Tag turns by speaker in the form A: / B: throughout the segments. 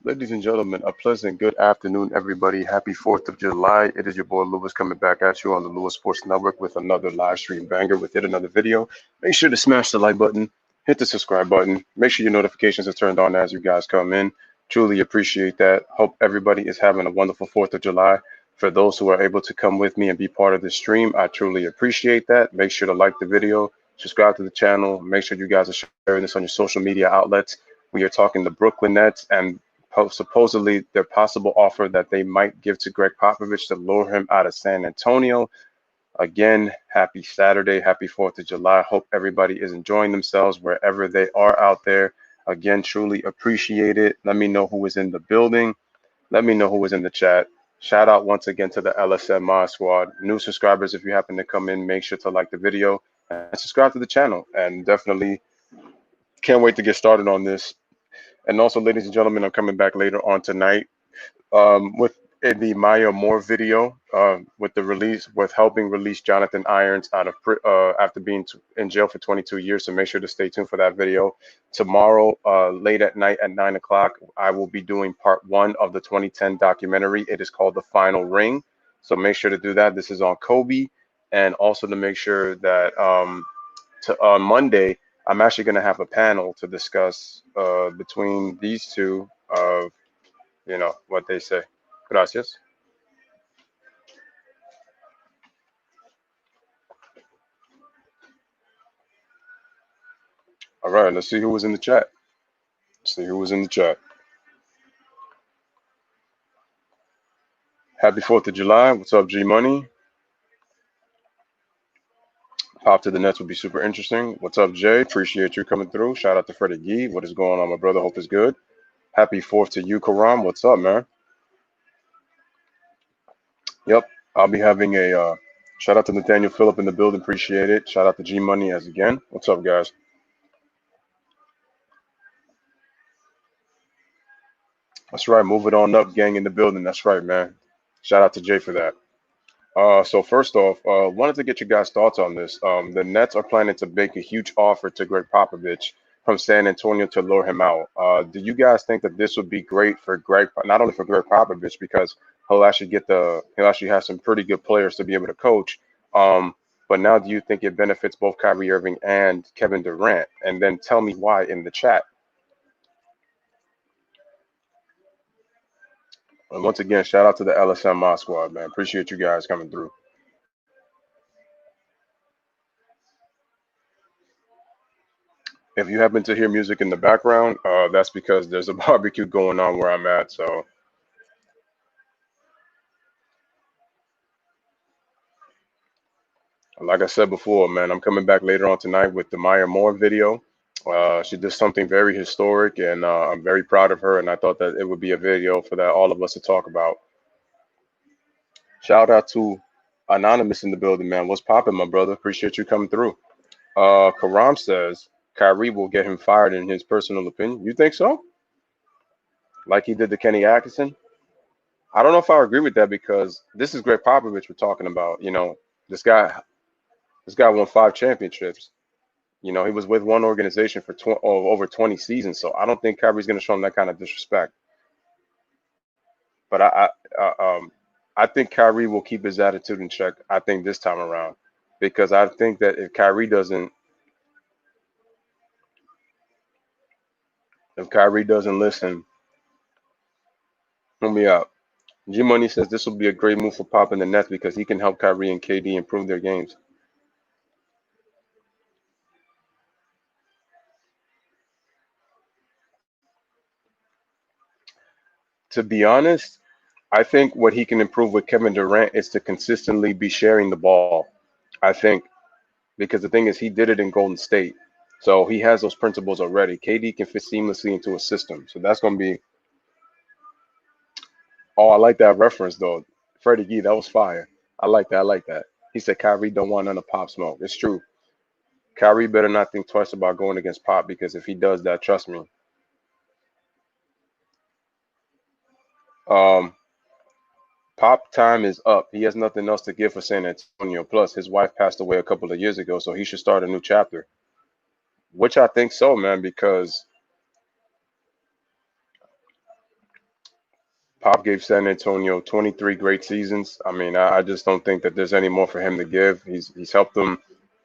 A: Ladies and gentlemen, a pleasant good afternoon, everybody. Happy 4th of July. It is your boy Lewis coming back at you on the Lewis Sports Network with another live stream banger with yet another video. Make sure to smash the like button, hit the subscribe button, make sure your notifications are turned on as you guys come in. Truly appreciate that. Hope everybody is having a wonderful 4th of July. For those who are able to come with me and be part of this stream, I truly appreciate that. Make sure to like the video, subscribe to the channel, make sure you guys are sharing this on your social media outlets. We are talking the Brooklyn Nets and supposedly their possible offer that they might give to Gregg Popovich to lure him out of San Antonio. Again, happy Saturday, happy 4th of July. Hope everybody is enjoying themselves wherever they are out there. Again, truly appreciate it. Let me know who is in the building. Let me know who is in the chat. Shout out once again to the LSM Mod Squad. New subscribers, if you happen to come in, make sure to like the video and subscribe to the channel. And definitely can't wait to get started on this. And also, ladies and gentlemen, I'm coming back later on tonight with the Maya Moore video with the release, with helping release Jonathan Irons out of after being in jail for 22 years. So make sure to stay tuned for that video. Tomorrow, late at night at 9 o'clock, I will be doing part 1 of the 2010 documentary. It is called The Final Ring. So make sure to do that. This is on Kobe. And also to make sure that on Monday, I'm actually going to have a panel to discuss between these two of, what they say. Gracias. All right, let's see who was in the chat. Let's see who was in the chat. Happy 4th of July. What's up, G Money? Pop to the Nets would be super interesting. What's up, Jay? Appreciate you coming through. Shout out to Freddie Gee. What is going on, my brother? Hope it's good. Happy 4th to you, Karam. What's up, man? Yep, I'll be having a shout out to Nathaniel Phillip in the building. Appreciate it. Shout out to G Money as again. What's up, guys? That's right. Move it on up, gang in the building. That's right, man. Shout out to Jay for that. So first off, wanted to get your guys' thoughts on this. The Nets are planning to make a huge offer to Gregg Popovich from San Antonio to lure him out. Do you guys think that this would be great for Greg, not only for Gregg Popovich, because he'll actually have some pretty good players to be able to coach. But now, do you think it benefits both Kyrie Irving and Kevin Durant? And then tell me why in the chat. And once again, shout out to the LSM Mod Squad, man. Appreciate you guys coming through. If you happen to hear music in the background, that's because there's a barbecue going on where I'm at. So, like I said before, man, I'm coming back later on tonight with the Maya Moore video. She did something very historic, and I'm very proud of her. And I thought that it would be a video for that all of us to talk about. Shout out to Anonymous in the building, man. What's popping, my brother? Appreciate you coming through. Karam says Kyrie will get him fired in his personal opinion. You think so? Like he did to Kenny Atkinson? I don't know if I agree with that because this is Gregg Popovich we're talking about. This guy, this guy won 5 championships. He was with one organization for over 20 seasons. So I don't think Kyrie's going to show him that kind of disrespect. But I think Kyrie will keep his attitude in check. I think this time around, because I think that if Kyrie doesn't listen, he'll me out. G Money says this will be a great move for Pop in the Nets because he can help Kyrie and KD improve their games. To be honest, I think what he can improve with Kevin Durant is to consistently be sharing the ball. I think because the thing is he did it in Golden State. So he has those principles already. KD can fit seamlessly into a system. So that's going to be. Oh, I like that reference though. Freddie Gee, that was fire. I like that. I like that. He said Kyrie don't want none of Pop smoke. It's true. Kyrie better not think twice about going against Pop because if he does that, trust me. Um, Pop time is up. He has nothing else to give for San Antonio. Plus, his wife passed away a couple of years ago, so he should start a new chapter. Which I think so, man, because Pop gave San Antonio 23 great seasons. I mean, I just don't think that there's any more for him to give. He's helped them,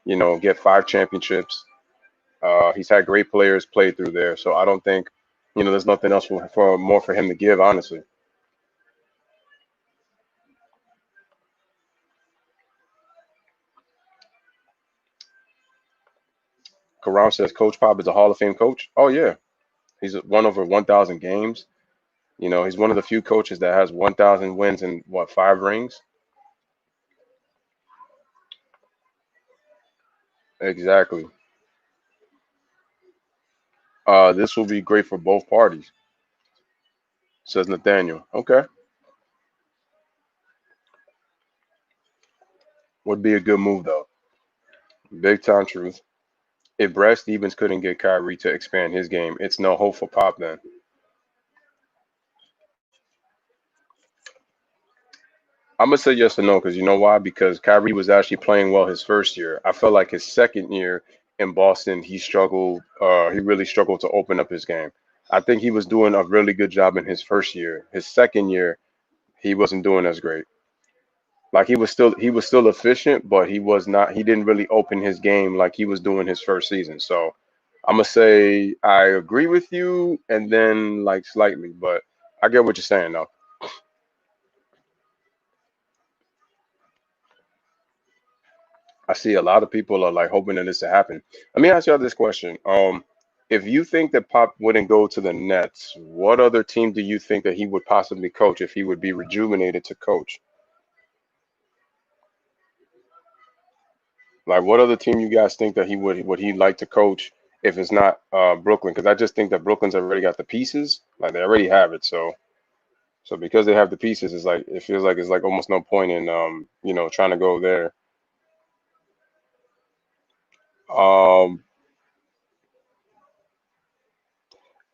A: get 5 championships. He's had great players play through there, so I don't think, there's nothing else for more for him to give, honestly. Karam says Coach Pop is a Hall of Fame coach. Oh yeah, he's won over 1,000 games. He's one of the few coaches that has 1,000 wins and what 5 rings. Exactly. This will be great for both parties, says Nathaniel. Okay, would be a good move though. Big time truth. If Brad Stevens couldn't get Kyrie to expand his game, it's no hope for Pop then. I'm gonna say yes or no because you know why? Because Kyrie was actually playing well his first year. I felt like his second year in Boston, he struggled. He really struggled to open up his game. I think he was doing a really good job in his first year. His second year, he wasn't doing as great. Like he was still efficient, but he was not. He didn't really open his game like he was doing his first season. So I'm gonna say I agree with you, and then like slightly, but I get what you're saying though. I see a lot of people are like hoping that this to happen. Let me ask y'all this question. If you think that Pop wouldn't go to the Nets, what other team do you think that he would possibly coach if he would be rejuvenated to coach? Like, what other team you guys think that he like to coach if it's not Brooklyn? Because I just think that Brooklyn's already got the pieces, like they already have it. So because they have the pieces, it's like it feels like it's like almost no point in trying to go there. Um,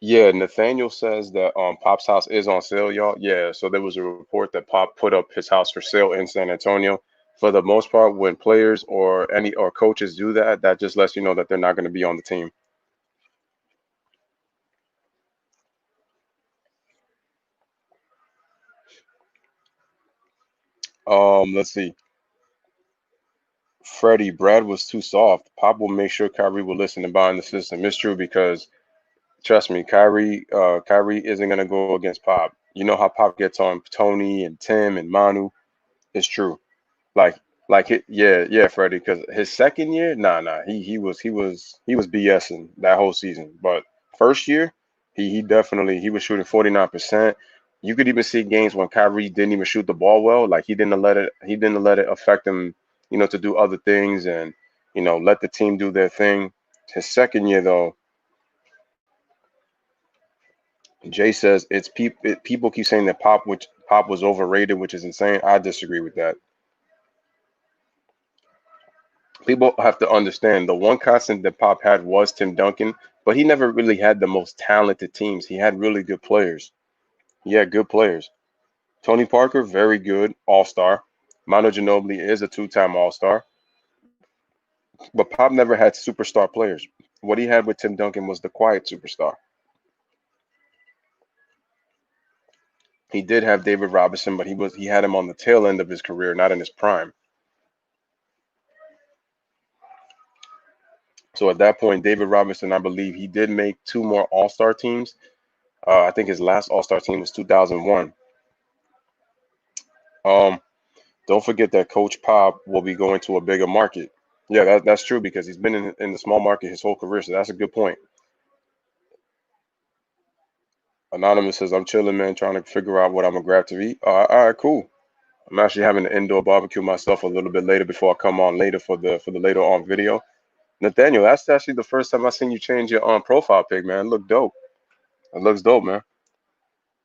A: Yeah, Nathaniel says that Pop's house is on sale, y'all. Yeah, so there was a report that Pop put up his house for sale in San Antonio. For the most part, when players or coaches do that, that just lets you know that they're not going to be on the team. Let's see. Freddie, Brad was too soft. Pop will make sure Kyrie will listen and buy in the system. It's true because trust me, Kyrie isn't going to go against Pop. You know how Pop gets on Tony and Tim and Manu. It's true. Like, yeah, yeah, Freddie. Because his second year, nah, he was BSing that whole season. But first year, he definitely he was shooting 49%. You could even see games when Kyrie didn't even shoot the ball well. Like he didn't let it affect him, to do other things and let the team do their thing. His second year though, Jay says people keep saying that Pop was overrated, which is insane. I disagree with that. People have to understand the one constant that Pop had was Tim Duncan, but he never really had the most talented teams. He had really good players. He had good players. Tony Parker, very good, all star. Manu Ginobili is a 2-time all star, but Pop never had superstar players. What he had with Tim Duncan was the quiet superstar. He did have David Robinson, but he had him on the tail end of his career, not in his prime. So at that point, David Robinson, I believe he did make 2 more All Star teams. I think his last All Star team was 2001. Um, don't forget that Coach Pop will be going to a bigger market. Yeah, that's true because he's been in the small market his whole career. So that's a good point. Anonymous says, I'm chilling, man, trying to figure out what I'm going to grab to eat. All right, cool. I'm actually having an indoor barbecue myself a little bit later before I come on later for the later on video. Nathaniel, that's actually the first time I seen you change your profile pic, man. It look dope. It looks dope, man.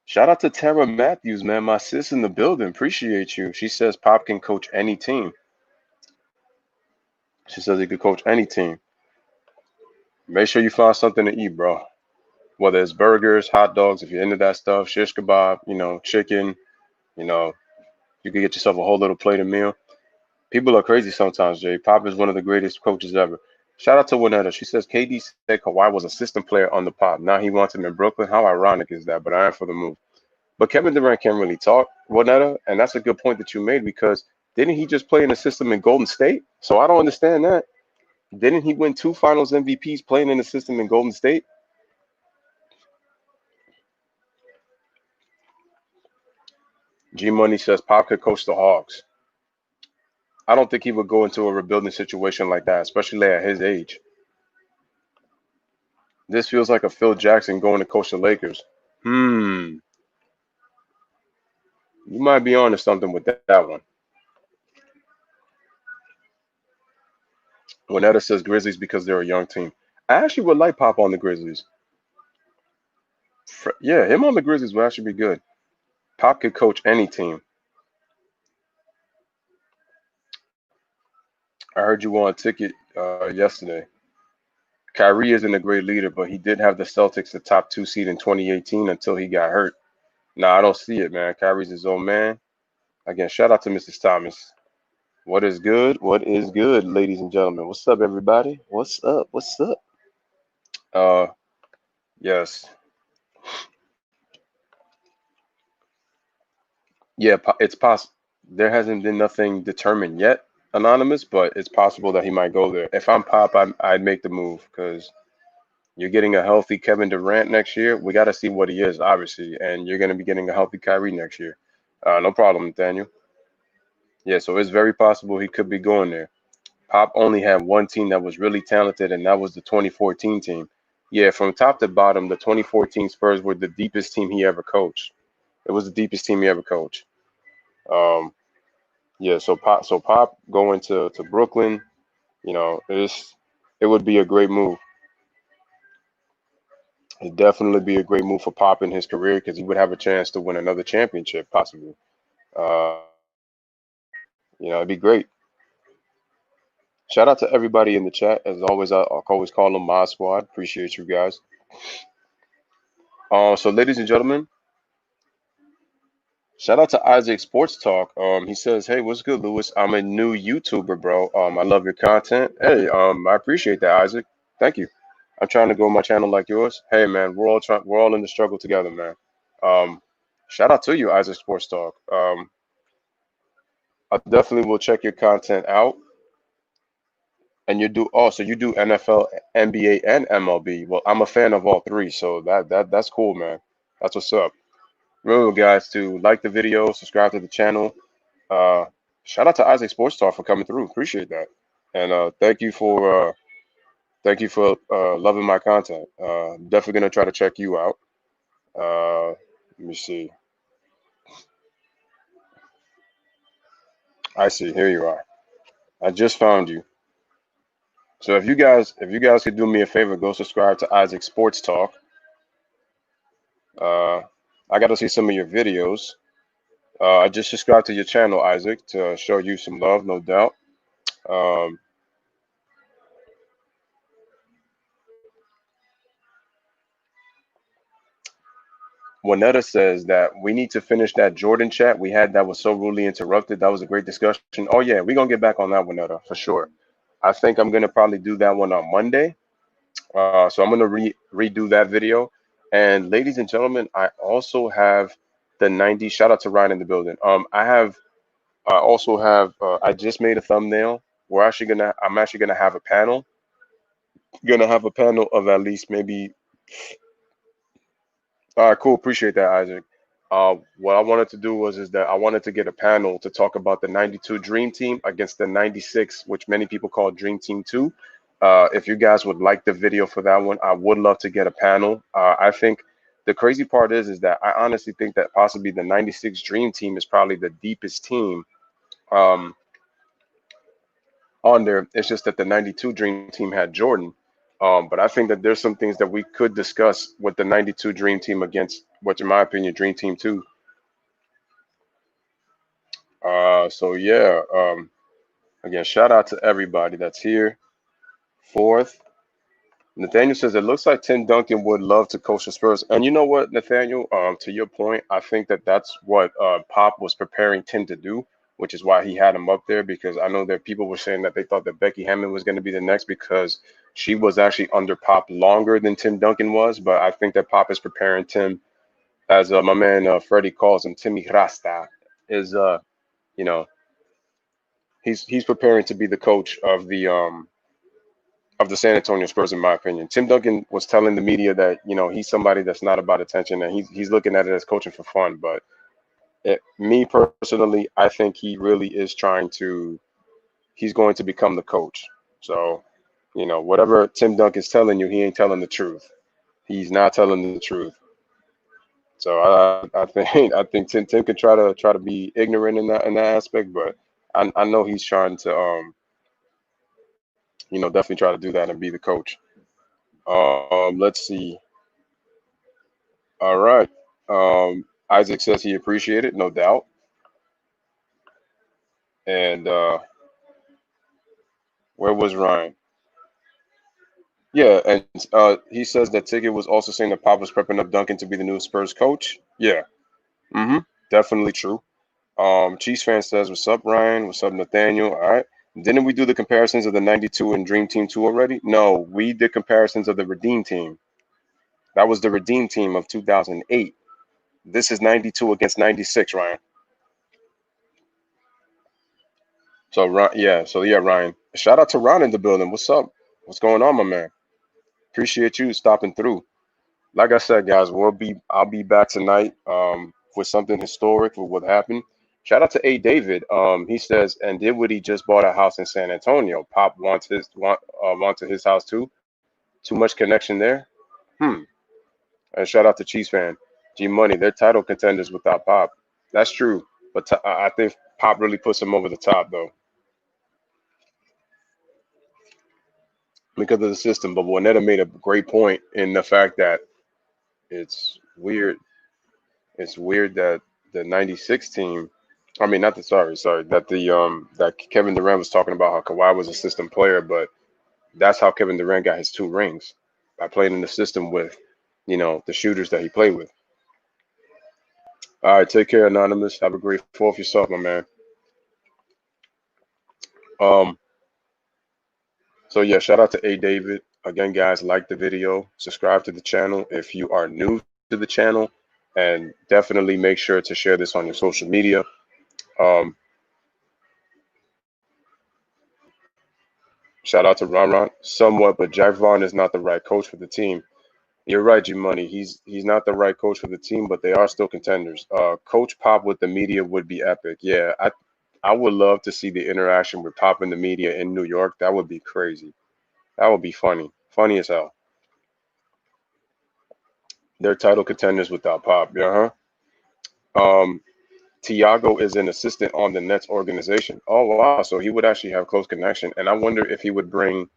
A: Shout out to Tara Matthews, man. My sis in the building. Appreciate you. She says Pop can coach any team. She says he could coach any team. Make sure you find something to eat, bro. Whether it's burgers, hot dogs, if you're into that stuff, shish kebab, chicken, you know, you could get yourself a whole little plate of meal. People are crazy sometimes, Jay. Pop is one of the greatest coaches ever. Shout out to Winetta. She says KD said Kawhi was assistant player on the Pop. Now he wants him in Brooklyn. How ironic is that? But I am for the move. But Kevin Durant can't really talk, Juanetta, and that's a good point that you made because didn't he just play in the system in Golden State? So I don't understand that. Didn't he win two Finals MVPs playing in the system in Golden State? G Money says Pop could coach the Hawks. I don't think he would go into a rebuilding situation like that, especially at his age. This feels like a Phil Jackson going to coach the Lakers. You might be onto something with that one. Juanetta says Grizzlies because they're a young team. I actually would like Pop on the Grizzlies. Yeah, him on the Grizzlies would actually be good. Pop could coach any team. I heard you on Ticket yesterday. Kyrie isn't a great leader, but he did have the Celtics the top 2 seed in 2018 until he got hurt. Nah, I don't see it, man. Kyrie's his own man. Again, shout out to Mrs. Thomas. What is good? What is good, ladies and gentlemen? What's up, everybody? What's up? What's up? Uh, yes. Yeah, it's possible. There hasn't been nothing determined yet, Anonymous, but it's possible that he might go there. If I'm Pop, I'd make the move because you're getting a healthy Kevin Durant next year. We got to see what he is, obviously, and you're going to be getting a healthy Kyrie next year. No problem, Nathaniel. Yeah, so it's very possible he could be going there. Pop only had one team that was really talented, and that was the 2014 team. Yeah, from top to bottom, the 2014 Spurs were the deepest team he ever coached. It was the deepest team he ever coached. Um, yeah, so Pop going to Brooklyn, it would be a great move. It'd definitely be a great move for Pop in his career because he would have a chance to win another championship, possibly. Uh, it'd be great. Shout out to everybody in the chat. As always, I'll always call them Mod Squad. Appreciate you guys. So ladies and gentlemen, shout out to Isaac Sports Talk. He says, "Hey, what's good, Lewis? I'm a new YouTuber, bro. I love your content. Hey, I appreciate that, Isaac. Thank you. I'm trying to grow my channel like yours. Hey, man, we're all in the struggle together, man. Um, shout out to you, Isaac Sports Talk. I definitely will check your content out. And you do NFL, NBA, and MLB. Well, I'm a fan of all three, so that's cool, man. That's what's up. Remember, guys, to like the video, subscribe to the channel. Uh, Shout out to Isaac Sports Talk for coming through. Appreciate that. And thank you for loving my content. Definitely gonna try to check you out. Let me see. I see. Here you are. I just found you. So if you guys could do me a favor, go subscribe to Isaac Sports Talk. Uh, I got to see some of your videos. I just subscribed to your channel, Isaac, to show you some love, no doubt. Um, Juanetta says that we need to finish that Jordan chat we had that was so rudely interrupted. That was a great discussion. Oh yeah, we're gonna get back on that, Juanetta, for sure. I think I'm gonna probably do that one on Monday. So I'm gonna redo that video. And ladies and gentlemen, I also have the 90. Shout out to Ryan in the building. I also have. I just made a thumbnail. I'm actually gonna have a panel. Gonna have a panel of at least maybe. All right, cool. Appreciate that, Isaac. What I wanted to do is that I wanted to get a panel to talk about the 92 Dream Team against the 96, which many people call Dream Team 2. If you guys would like the video for that one, I would love to get a panel. I think the crazy part is that I honestly think that possibly the 96 Dream Team is probably the deepest team um, on there. It's just that the 92 Dream Team had Jordan. But I think that there's some things that we could discuss with the 92 Dream Team against, what in my opinion, Dream Team 2. So yeah, again, shout out to everybody that's here. Fourth, Nathaniel says it looks like Tim Duncan would love to coach the Spurs. And you know what, Nathaniel? To your point, I think that that's what Pop was preparing Tim to do, which is why he had him up there. Because I know that people were saying that they thought that Becky Hammond was going to be the next because she was actually under Pop longer than Tim Duncan was. But I think that Pop is preparing Tim as my man Freddie calls him, Timmy Rasta, is you know he's preparing to be the coach of the San Antonio Spurs, in my opinion. Tim Duncan was telling the media that he's somebody that's not about attention, and he's looking at it as coaching for fun. But me personally, I think he really is trying to. He's going to become the coach. So whatever Tim Duncan's telling you, he ain't telling the truth. He's not telling the truth. So I think I think Tim can try to be ignorant in that aspect, but I know he's trying to definitely try to do that and be the coach. Let's see. All right. Isaac says he appreciated, no doubt. And where was Ryan? Yeah, and he says that Ticket was also saying that Pop was prepping up Duncan to be the new Spurs coach. Yeah. Mm-hmm. Definitely true. Chiefs fan says, "What's up, Ryan? What's up, Nathaniel?" All right. Didn't we do the comparisons of the '92 and Dream Team 2 already? No, we did comparisons of the Redeem Team. That was the Redeem Team of 2008. This is '92 against '96, Ryan. So yeah, Ryan. Shout out to Ron in the building. What's up? What's going on, my man? Appreciate you stopping through. Like I said, guys, I'll be back tonight with something historic with what happened. Shout out to A. David. He says, and Dinwiddie just bought a house in San Antonio. Pop wanted his house too. Too much connection there. Hmm. And shout out to Chiefs fan. G Money, they're title contenders without Pop. That's true, but I think Pop really puts them over the top though because of the system. But Juanetta made a great point in the fact that it's weird. It's weird that the '96 team. I mean, not the sorry, that that Kevin Durant was talking about how Kawhi was a system player, but that's how Kevin Durant got his 2 rings by playing in the system with, the shooters that he played with. All right, take care, Anonymous. Have a great Fourth yourself, my man. Um, so yeah, shout out to A David. Again, guys, like the video, subscribe to the channel if you are new to the channel, and definitely make sure to share this on your social media. Um, Shout out to Ron Ron. Somewhat, but Jack Vaughn is not the right coach for the team. You're right, G Money. He's not the right coach for the team, but they are still contenders. Coach Pop with the media would be epic. Yeah, I would love to see the interaction with Pop and the media in New York. That would be crazy. That would be funny. Funny as hell. They're title contenders without Pop. Yeah, huh? Tiago is an assistant on the Nets organization. Oh wow, so he would actually have close connection. And I wonder if he would bring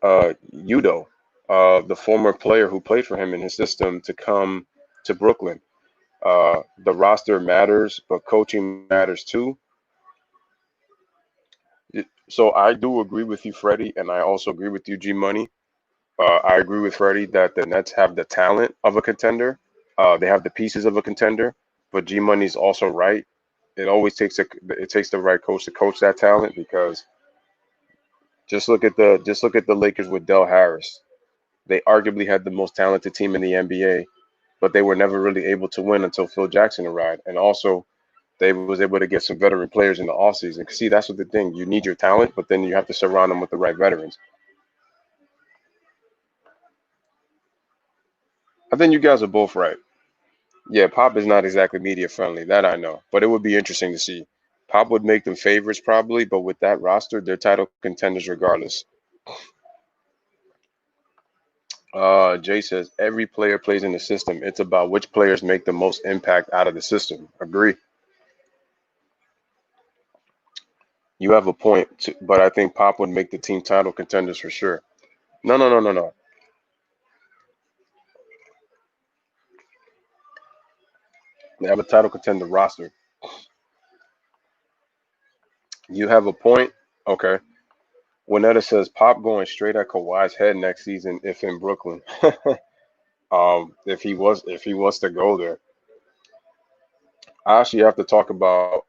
A: Udo, the former player who played for him in his system, to come to Brooklyn. The roster matters, but coaching matters too. So I do agree with you, Freddie, and I also agree with you, G Money. I agree with Freddie that the Nets have the talent of a contender. They have the pieces of a contender, but G Money's also right. It takes the right coach to coach that talent because just look at the Lakers with Del Harris. They arguably had the most talented team in the NBA, but they were never really able to win until Phil Jackson arrived. And also, they was able to get some veteran players in the offseason. See, that's what the thing. You need your talent, but then you have to surround them with the right veterans. I think you guys are both right. Yeah, Pop is not exactly media friendly. That I know, but it would be interesting to see. Pop would make them favorites probably, but with that roster, they're title contenders regardless. Jay says every player plays in the system. It's about which players make the most impact out of the system. Agree. You have a point, but I think Pop would make the team title contenders for sure. No, no, no, no, no. They have a title contender roster. You have a point. Okay. Winetta says Pop going straight at Kawhi's head next season if in Brooklyn. If he was to go there. I actually have to talk about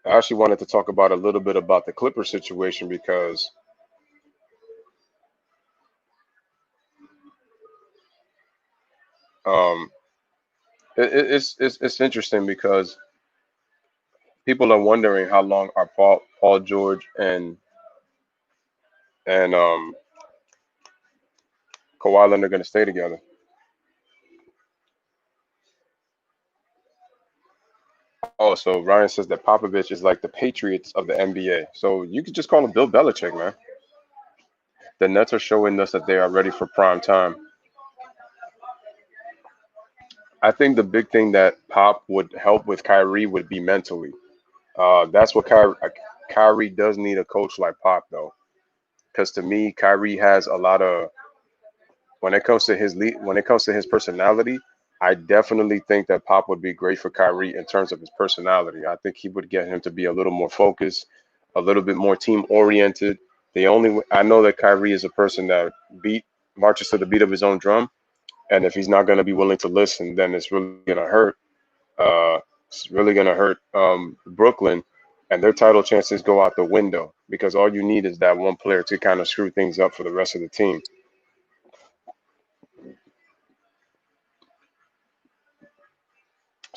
A: I actually wanted to talk about a little bit about the Clipper situation because um It's interesting because people are wondering how long are Paul George and Kawhi Leonard going to stay together. Oh, so Ryan says that Popovich is like the Patriots of the NBA. So you could just call him Bill Belichick, man. The Nets are showing us that they are ready for prime time. I think the big thing that Pop would help with Kyrie would be mentally. That's what Kyrie does need a coach like Pop though, because to me, Kyrie has a lot of when it comes to his personality. I definitely think that Pop would be great for Kyrie in terms of his personality. I think he would get him to be a little more focused, a little bit more team oriented. I know that Kyrie is a person that beat marches to the beat of his own drum, and if he's not going to be willing to listen, then it's really going to hurt. It's really going to hurt Brooklyn, and their title chances go out the window because all you need is that one player to kind of screw things up for the rest of the team.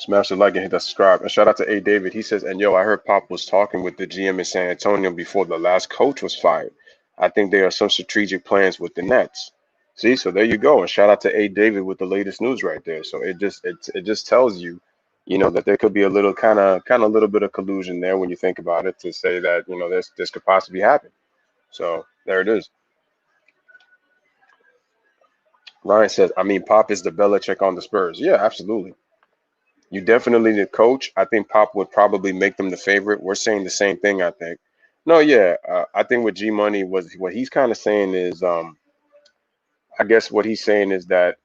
A: Smash the like and hit that subscribe. And shout out to A. David. He says, and yo, I heard Pop was talking with the GM in San Antonio before the last coach was fired. I think there are some strategic plans with the Nets. See, so there you go. And shout out to A. David with the latest news right there. So it just tells you, that there could be a little kind of little bit of collusion there when you think about it to say that, this could possibly happen. So there it is. Ryan says, I mean, Pop is the Belichick on the Spurs. Yeah, absolutely. You definitely need a coach. I think Pop would probably make them the favorite. We're saying the same thing, I think. No, yeah, I think what G Money was what he's kind of saying is, I guess what he's saying is that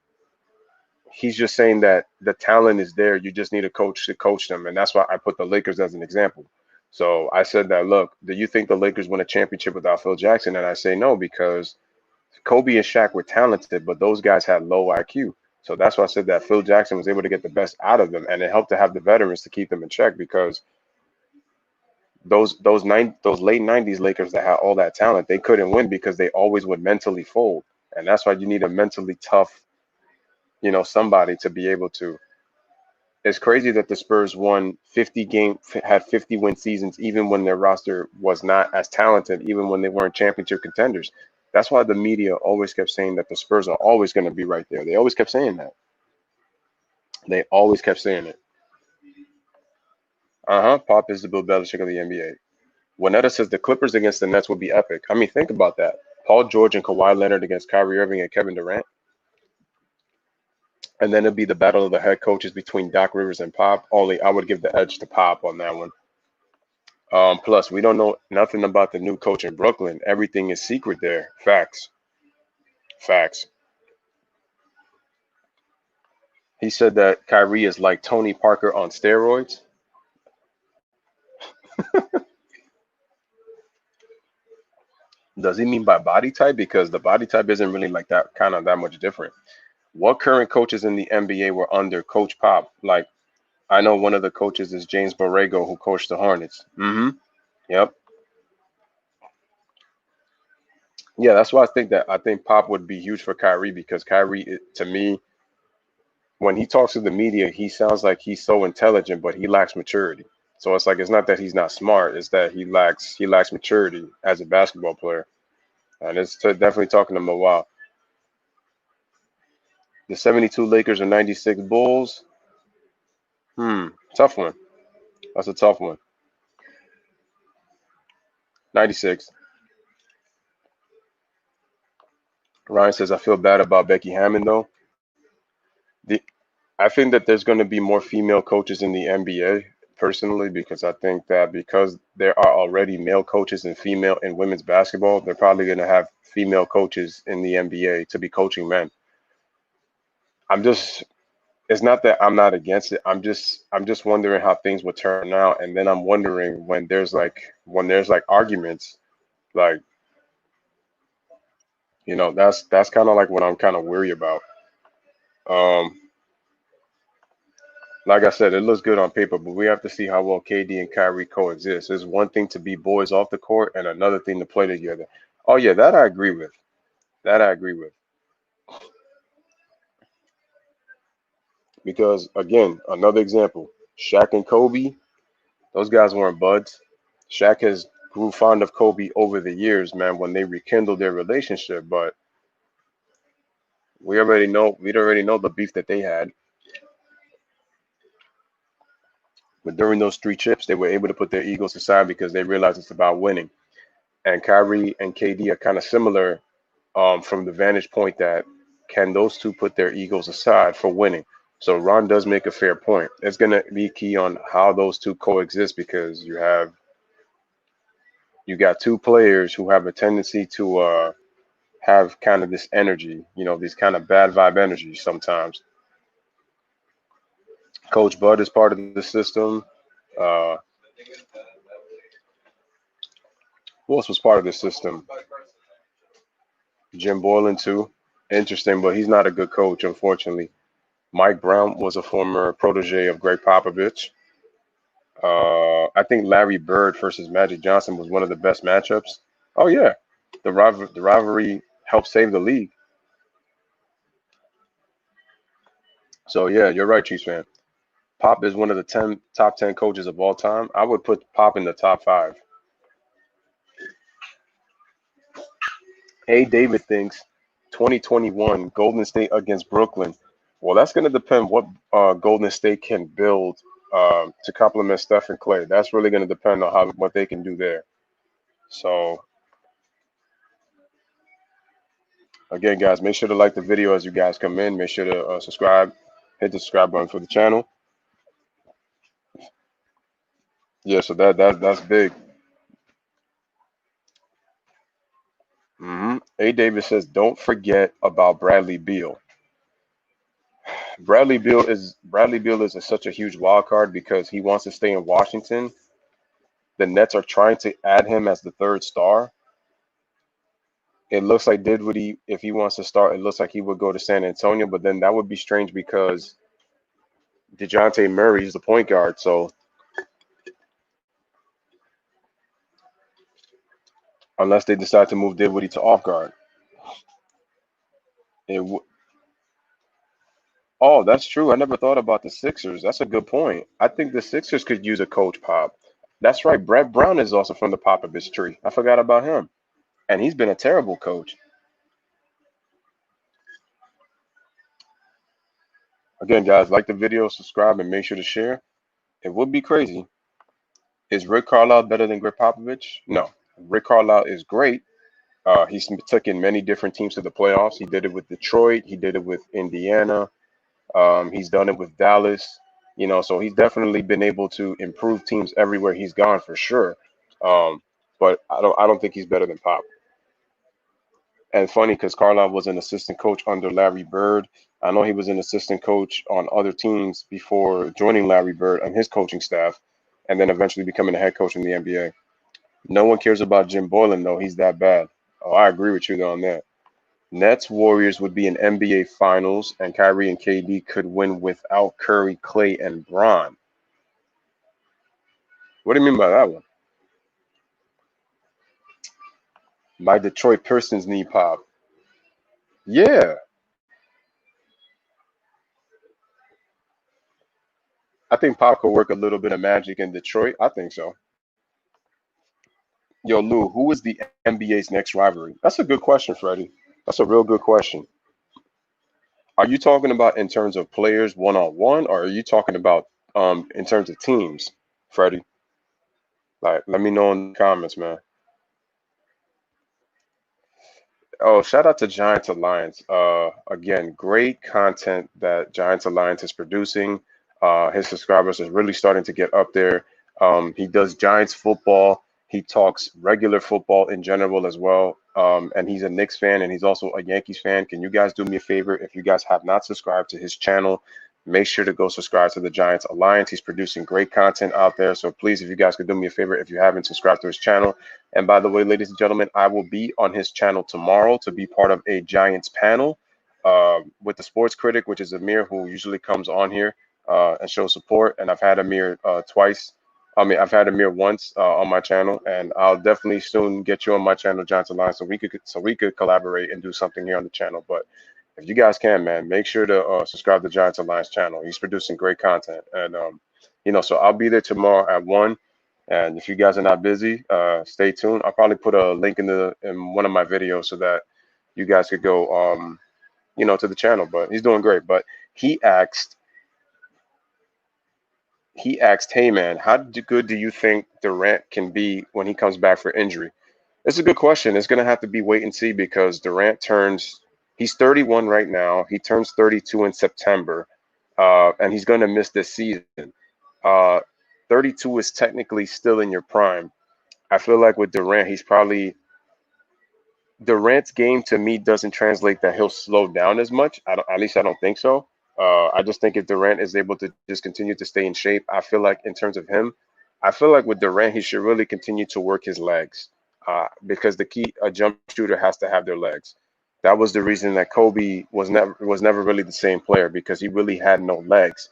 A: he's just saying that the talent is there. You just need a coach to coach them, and that's why I put the Lakers as an example. So I said that, look, do you think the Lakers win a championship without Phil Jackson? And I say no because Kobe and Shaq were talented, but those guys had low IQ. So that's why I said that Phil Jackson was able to get the best out of them, and it helped to have the veterans to keep them in check because those late '90s Lakers that had all that talent, they couldn't win because they always would mentally fold, and that's why you need a mentally tough, somebody to be able to. It's crazy that the Spurs had 50 win seasons, even when their roster was not as talented, even when they weren't championship contenders. That's why the media always kept saying that the Spurs are always going to be right there. They always kept saying that. They always kept saying it. Pop is the Bill Belichick of the NBA. Juanetta says the Clippers against the Nets would be epic. I mean, think about that. Paul George and Kawhi Leonard against Kyrie Irving and Kevin Durant. And then it'd be the battle of the head coaches between Doc Rivers and Pop. Only I would give the edge to Pop on that one. Plus, we don't know nothing about the new coach in Brooklyn. Everything is secret there. Facts. Facts. He said that Kyrie is like Tony Parker on steroids. Does he mean by body type? Because the body type isn't really like that much different. What current coaches in the NBA were under Coach Pop? Like, I know one of the coaches is James Borrego, who coached the Hornets. Yep. Yeah, that's why I think Pop would be huge for Kyrie because Kyrie, to me, when he talks to the media, he sounds like he's so intelligent, but he lacks maturity. So it's like it's not that he's not smart; it's that he lacks maturity as a basketball player, and it's definitely talking to him a while. The 72 Lakers or 96 Bulls? Tough one. That's a tough one. 96. Ryan says I feel bad about Becky Hammond though. The I think that there's going to be more female coaches in the NBA personally because I think that because there are already male coaches and female in women's basketball, they're probably going to have female coaches in the NBA to be coaching men. I'm just it's not that I'm not against it. I'm just wondering how things would turn out and then I'm wondering when there's like arguments like that's kind of like what I'm kind of worried about. Um Like I said, it looks good on paper, but we have to see how well KD and Kyrie coexist. It's one thing to be boys off the court and another thing to play together. Oh yeah, that I agree with. That I agree with. Because again, another example, Shaq and Kobe, those guys weren't buds. Shaq has grew fond of Kobe over the years, man, when they rekindled their relationship. But we already know the beef that they had. But during those three chips, they were able to put their egos aside because they realized it's about winning. And Kyrie and KD are kind of similar from the vantage point that can those two put their egos aside for winning? So Ron does make a fair point. It's going to be key on how those two coexist because you got two players who have a tendency to have kind of this energy, these kind of bad vibe energies sometimes. Coach Bud is part of the system. Uh, who else was part of the system? Jim Boylan too. Interesting, but he's not a good coach, unfortunately. Mike Brown was a former protege of Gregg Popovich. I think Larry Bird versus Magic Johnson was one of the best matchups. Oh yeah, the rivalry helped save the league. So yeah, you're right, Chiefs fan. Pop is one of the top 10 coaches of all time. I would put Pop in the top five. A. David thinks 2021 Golden State against Brooklyn. Well, that's going to depend what Golden State can build to complement Steph and Clay. That's really going to depend on what they can do there. So again, guys, make sure to like the video as you guys come in. Make sure to subscribe. Hit the subscribe button for the channel. Yeah, so that's big. A. Davis says, don't forget about Bradley Beal. Bradley Beal is such a huge wild card because he wants to stay in Washington. The Nets are trying to add him as the third star. It looks like Dinwiddie, if he wants to start, it looks like he would go to San Antonio, but then that would be strange because DeJounte Murray is the point guard. So unless they decide to move Dinwiddie to off guard, it w- oh, that's true. I never thought about the Sixers. That's a good point. I think the Sixers could use a coach pop. That's right. Brett Brown is also from the Popovich tree. I forgot about him, and he's been a terrible coach. Again, guys, like the video, subscribe, and make sure to share. It would be crazy. Is Rick Carlisle better than Greg Popovich? No. Rick Carlisle is great. He's taken many different teams to the playoffs. He did it with Detroit. He did it with Indiana. He's done it with Dallas. So he's definitely been able to improve teams everywhere he's gone for sure. Um, but I don't think he's better than Pop. And funny because Carlisle was an assistant coach under Larry Bird. I know he was an assistant coach on other teams before joining Larry Bird and his coaching staff, and then eventually becoming a head coach in the NBA. No one cares about Jim Boylan though; he's that bad. Oh, I agree with you though on that. Nets Warriors would be in NBA Finals, and Kyrie and KD could win without Curry, Clay, and Bron. What do you mean by that one? My Detroit Pistons need Pop. Yeah, I think Pop could work a little bit of magic in Detroit. I think so. Yo, Lou, who is the NBA's next rivalry? That's a good question, Freddie. That's a real good question. Are you talking about in terms of players one on one, or are you talking about in terms of teams, Freddie? Like, let me know in the comments, man. Oh, shout out to Giants Alliance. Again, great content that Giants Alliance is producing. His subscribers are really starting to get up there. He does Giants football. He talks regular football in general as well. And he's a Knicks fan and he's also a Yankees fan. Can you guys do me a favor? If you guys have not subscribed to his channel, make sure to go subscribe to the Giants Alliance. He's producing great content out there. So please, if you guys could do me a favor, if you haven't subscribed to his channel, and by the way, ladies and gentlemen, I will be on his channel tomorrow to be part of a Giants panel with the sports critic, which is Amir, who usually comes on here and shows support. And I've had Amir twice. I mean, I've had Amir once on my channel, and I'll definitely soon get you on my channel, Giants Alliance, so we could collaborate and do something here on the channel. But If you guys can, man, make sure to subscribe to Giants Alliance channel. He's producing great content, and so I'll be there tomorrow at 1. And if you guys are not busy, stay tuned. I'll probably put a link in one of my videos so that you guys could go to the channel. But he's doing great. But he asked hey man, how good do you think Durant can be when he comes back for injury? It's a good question. It's gonna have to be wait and see because he's 31 right now. He turns 32 in September, and he's gonna miss this season. Uh, 32 is technically still in your prime. I feel like with Durant, Durant's game to me doesn't translate that he'll slow down as much. At least I don't think so. I just think if Durant is able to just continue to stay in shape, I feel like in terms of him, I feel like with Durant, he should really continue to work his legs because a jump shooter has to have their legs. That was the reason that Kobe was never really the same player because he really had no legs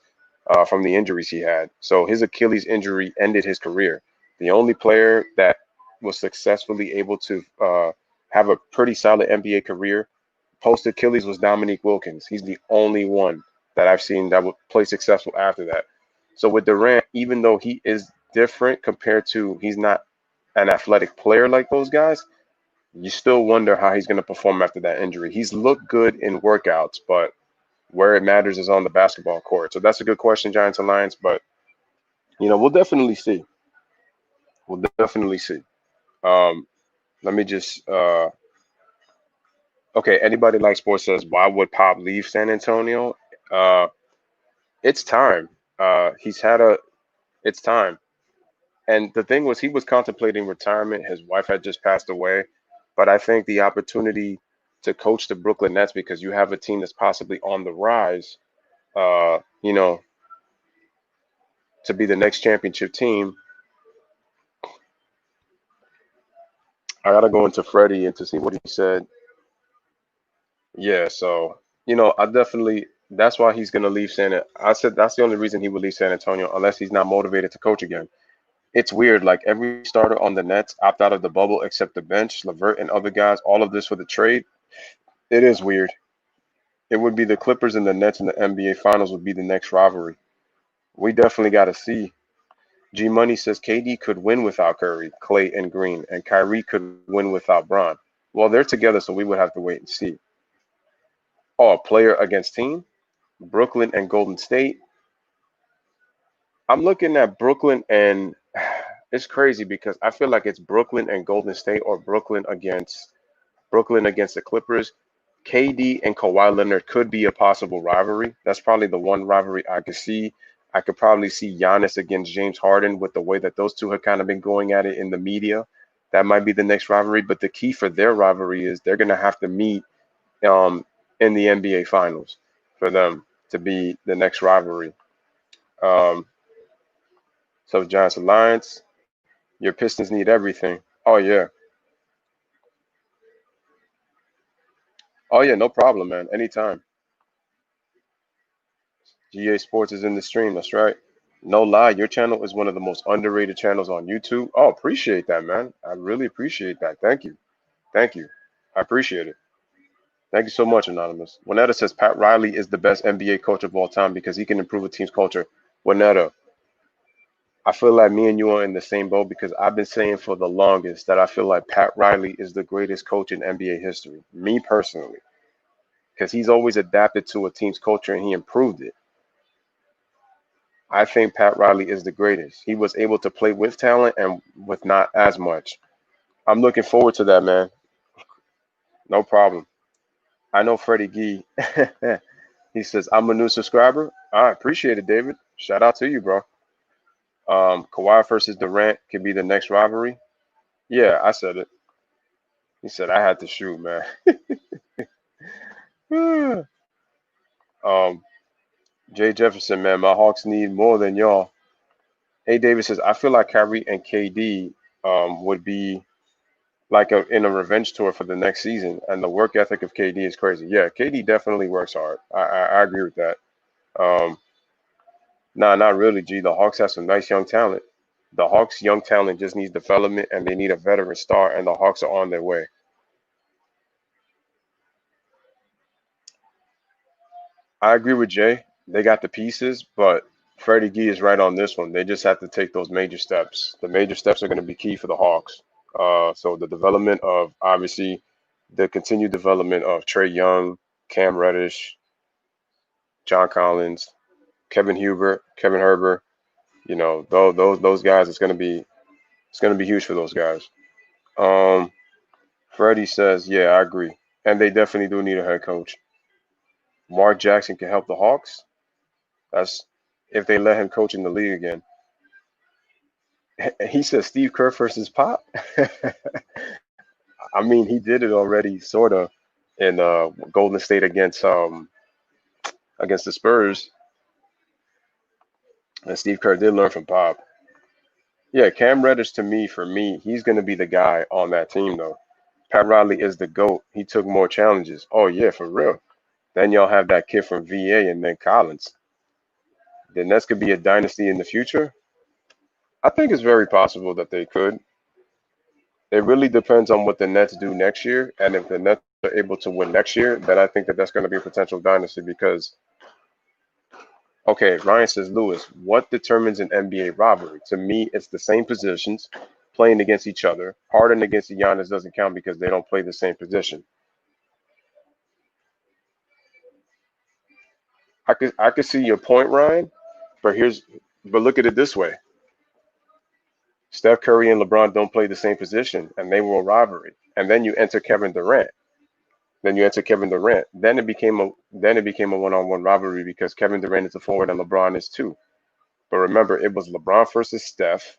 A: from the injuries he had. So his Achilles injury ended his career. The only player that was successfully able to have a pretty solid NBA career post Achilles was Dominique Wilkins. He's the only one that I've seen that would play successful after that. So with Durant, even though he is different compared to he's not an athletic player like those guys, you still wonder how he's going to perform after that injury. He's looked good in workouts, but where it matters is on the basketball court. So that's a good question, Giants Alliance. But we'll definitely see. We'll definitely see. Um, let me just okay. Anybody like sports says, why would Pop leave San Antonio? Uh, it's time. He's had a. It's time. And the thing was, he was contemplating retirement. His wife had just passed away, but I think the opportunity to coach the Brooklyn Nets because you have a team that's possibly on the rise. Uh, you know, to be the next championship team. I gotta go into Freddie and to see what he said. Yeah, so I definitely that's why he's gonna leave I said that's the only reason he would leave San Antonio unless he's not motivated to coach again. It's weird, like every starter on the Nets opt out of the bubble except the bench, Levert and other guys, all of this for the trade. It is weird. It would be the Clippers and the Nets in the NBA Finals would be the next rivalry. We definitely got to see. G Money says KD could win without Curry, Clay, and Green, and Kyrie could win without Bron. Well, they're together, so we would have to wait and see. Oh, player against team? Brooklyn and Golden State. I'm looking at Brooklyn and it's crazy because I feel like it's Brooklyn and Golden State or Brooklyn against the Clippers. KD and Kawhi Leonard could be a possible rivalry. That's probably the one rivalry I could see. I could probably see Giannis against James Harden with the way that those two have kind of been going at it in the media. That might be the next rivalry. But the key for their rivalry is they're going to have to meet um, in the NBA Finals for them to be the next rivalry. Um, so Giants Alliance, your Pistons need everything. Oh yeah, oh yeah, no problem, man. Anytime. GA Sports is in the stream. That's right. No lie, your channel is one of the most underrated channels on YouTube. Oh, appreciate that, man. I really appreciate that. Thank you. Thank you. I appreciate it. Thank you so much, Anonymous. Winetta says Pat Riley is the best NBA coach of all time because he can improve a team's culture. Winetta, I feel like me and you are in the same boat because I've been saying for the longest that I feel like Pat Riley is the greatest coach in NBA history. Me personally, because he's always adapted to a team's culture and he improved it. I think Pat Riley is the greatest. He was able to play with talent and with not as much. I'm looking forward to that, man. No problem. I know Freddie Gee. He says, I'm a new subscriber. I appreciate it, David. Shout out to you, bro. Kawhi versus Durant could be the next rivalry. Yeah, I said it. He said I had to shoot, man. um, Jay Jefferson, man, my Hawks need more than y'all. Hey, David says, I feel like Kyrie and KD would be like in a revenge tour for the next season. And the work ethic of KD is crazy. Yeah, KD definitely works hard. I agree with that. Um, nah, not really, G. The Hawks have some nice young talent. The Hawks' young talent just needs development, and they need a veteran star, and the Hawks are on their way. I agree with Jay. They got the pieces, but Freddie Gee is right on this one. They just have to take those major steps. The major steps are going to be key for the Hawks. So the development of obviously the continued development of Trey Young, Cam Reddish, John Collins, Kevin Huber, Kevin Herber. You know, those guys. It's going to be huge for those guys. Um, Freddie says, yeah, I agree, and they definitely do need a head coach. Mark Jackson can help the Hawks. That's if they let him coach in the league again. He said Steve Kerr versus Pop. I mean, he did it already, sort of, in Golden State against the Spurs, and Steve Kerr did learn from Pop. Yeah, Cam Reddish to me, for me, he's going to be the guy on that team though. Pat Riley is the GOAT. He took more challenges. Oh yeah, for real. Then y'all have that kid from VA and then Collins. The Nets could be a dynasty in the future. I think it's very possible that they could. It really depends on what the Nets do next year, and if the Nets are able to win next year, then I think that that's going to be a potential dynasty. Because okay, Ryan says, Lewis, what determines an NBA rivalry? To me, it's the same positions playing against each other. Harden against Giannis doesn't count because they don't play the same position. I could see your point, Ryan, but look at it this way: Steph Curry and LeBron don't play the same position, and they were a rivalry. And then you enter Kevin Durant. Then you enter Kevin Durant. Then it became a one-on-one rivalry because Kevin Durant is a forward and LeBron is too. But remember, it was LeBron versus Steph.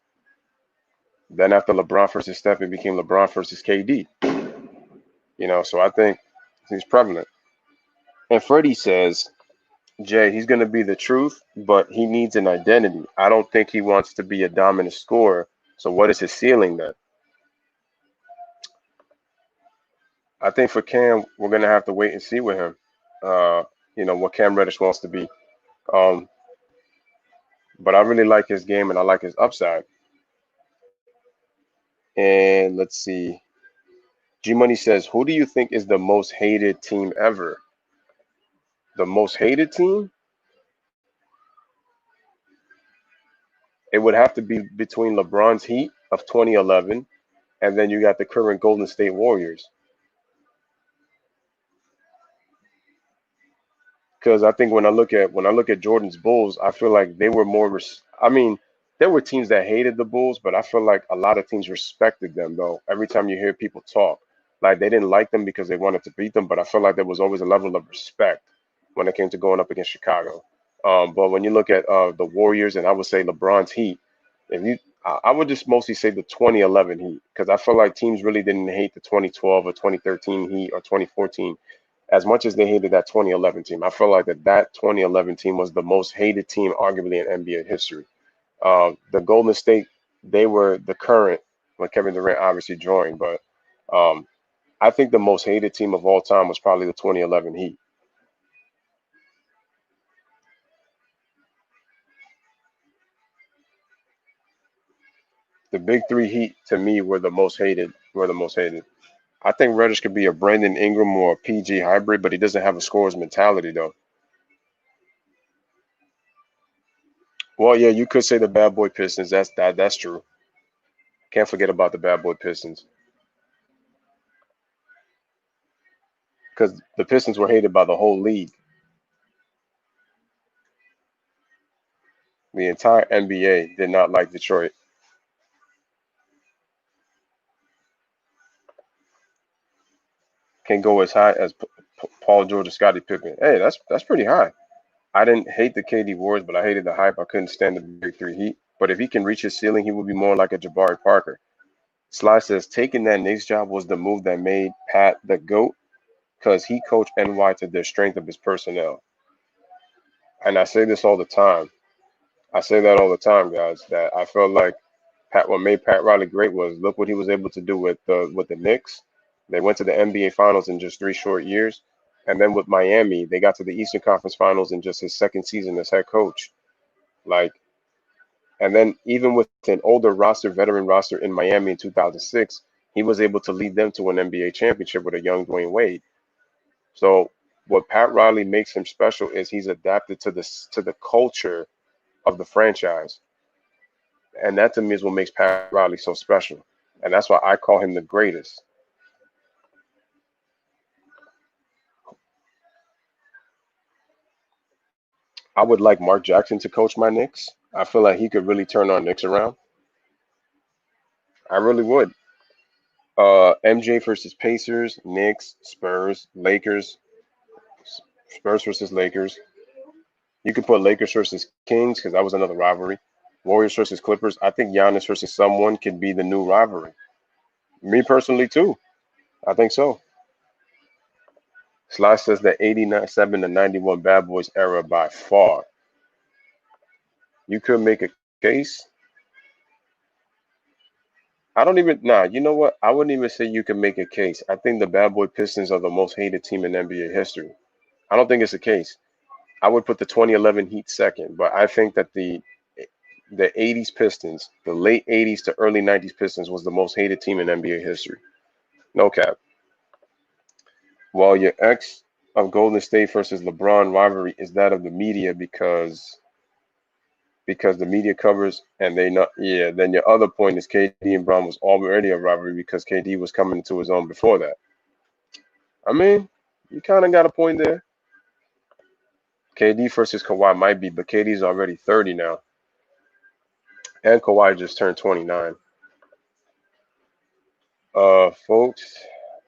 A: Then after LeBron versus Steph, it became LeBron versus KD. So I think he's prevalent. And Freddie says, Jay, he's going to be the truth, but he needs an identity. I don't think he wants to be a dominant scorer. So what is his ceiling then? I think for Cam, we're going to have to wait and see with him. Uh, what Cam Reddish wants to be. Um, but I really like his game and I like his upside. And let's see. G Money says, who do you think is the most hated team ever? The most hated team? It would have to be between LeBron's Heat of 2011 and then you got the current Golden State Warriors. Because I think when I look at Jordan's Bulls, I feel like they were more. I mean, there were teams that hated the Bulls, but I feel like a lot of teams respected them. Though every time you hear people talk, like they didn't like them because they wanted to beat them, but I feel like there was always a level of respect when it came to going up against Chicago. But when you look at the Warriors, and I would say LeBron's Heat, if you, I would just mostly say the 2011 Heat because I feel like teams really didn't hate the 2012 or 2013 Heat or 2014 as much as they hated that 2011 team. I feel like that 2011 team was the most hated team, arguably in NBA history. The Golden State, they were the current when Kevin Durant obviously joined, but um, I think the most hated team of all time was probably the 2011 Heat. The big three Heat to me were the most hated. Were the most hated. I think Reddish could be a Brandon Ingram or a PG hybrid, but he doesn't have a scorer's mentality though. Well, yeah, you could say the bad boy Pistons. That's true. Can't forget about the bad boy Pistons because the Pistons were hated by the whole league. The entire NBA did not like Detroit. Can go as high as Paul George or Scottie Pippen. Hey, that's pretty high. I didn't hate the KD Wars, but I hated the hype. I couldn't stand the Big Three Heat. But if he can reach his ceiling, he will be more like a Jabari Parker. Sly says taking that Knicks job was the move that made Pat the GOAT because he coached NY to the strength of his personnel. And I say this all the time. I say that all the time, guys. That I felt like what made Pat Riley great was look what he was able to do with the Knicks. They went to the NBA Finals in just 3 short years, and then with Miami, they got to the Eastern Conference Finals in just his second season as head coach. Like, and then even with an older roster, veteran roster in Miami in 2006, he was able to lead them to an NBA championship with a young Dwayne Wade. So What Pat Riley makes him special is he's adapted to the culture of the franchise, and that to me is what makes Pat Riley so special, and that's why I call him the greatest. I would like Mark Jackson to coach my Knicks. I feel like he could really turn our Knicks around. I really would. MJ versus Pacers, Knicks, Spurs, Lakers, Spurs versus Lakers. You could put Lakers versus Kings because that was another rivalry. Warriors versus Clippers. I think Giannis versus someone could be the new rivalry. Me personally too. I think so. Sly says the 89-7 to 91 Bad Boys era by far. You could make a case. I don't even nah. You know what? I wouldn't even say you can make a case. I think the Bad Boy Pistons are the most hated team in NBA history. I don't think it's a case. I would put the 2011 Heat second, but I think that the 80s Pistons, the late 80s to early 90s Pistons was the most hated team in NBA history. No cap. While your ex of Golden State versus LeBron rivalry is that of the media because the media covers and they not yeah, then your other point is KD and Brown was already a rivalry because KD was coming into his own before that. I mean, you kind of got a point there. KD versus Kawhi might be, but KD's already 30 now, and Kawhi just turned 29. Folks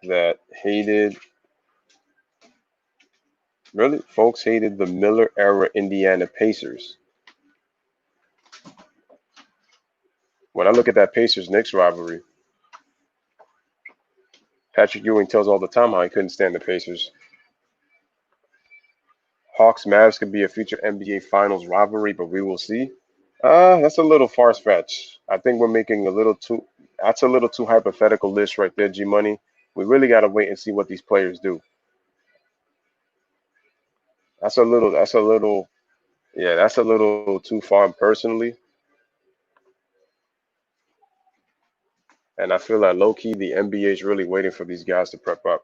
A: that hated really folks hated the Miller era Indiana Pacers. When I look at that Pacers Knicks rivalry, Patrick Ewing tells all the time how he couldn't stand the Pacers. Hawks Mavs could be a future NBA Finals rivalry, but we will see. That's a little far fetched. I think we're making a little too. That's a little too hypothetical list right there, G Money. We really got to wait and see what these players do. That's a little. That's a little. Yeah, that's a little too far personally. And I feel like low key the NBA is really waiting for these guys to prep up.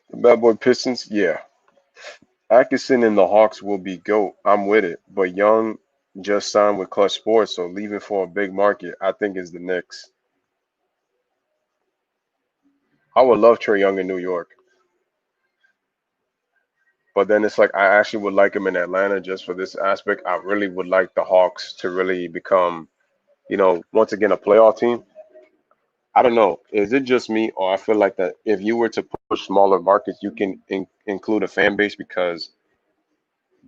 A: The Bad Boy Pistons, yeah. Atkinson and the Hawks will be GOAT. I'm with it. But Young just signed with Clutch Sports, so leaving for a big market, I think is the Knicks. I would love Trey Young in New York. But then it's like I actually would like him in Atlanta just for this aspect. I really would like the Hawks to really become, once again a playoff team. I don't know. Is it just me, or I feel like that if you were to push smaller markets, you can include a fan base because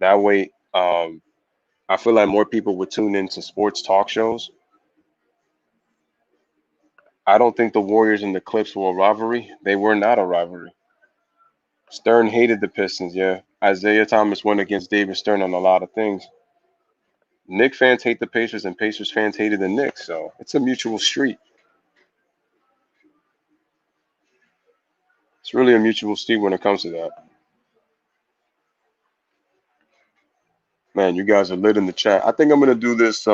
A: that way, I feel like more people would tune into sports talk shows. I don't think the Warriors and the Clips were a rivalry. They were not a rivalry. Stern hated the Pistons, yeah. Isaiah Thomas went against David Stern on a lot of things. Knicks fans hate the Pacers, and Pacers fans hated the Knicks, so it's a mutual street. It's really a mutual street when it comes to that. Man, you guys are lit in the chat. I think I'm gonna do this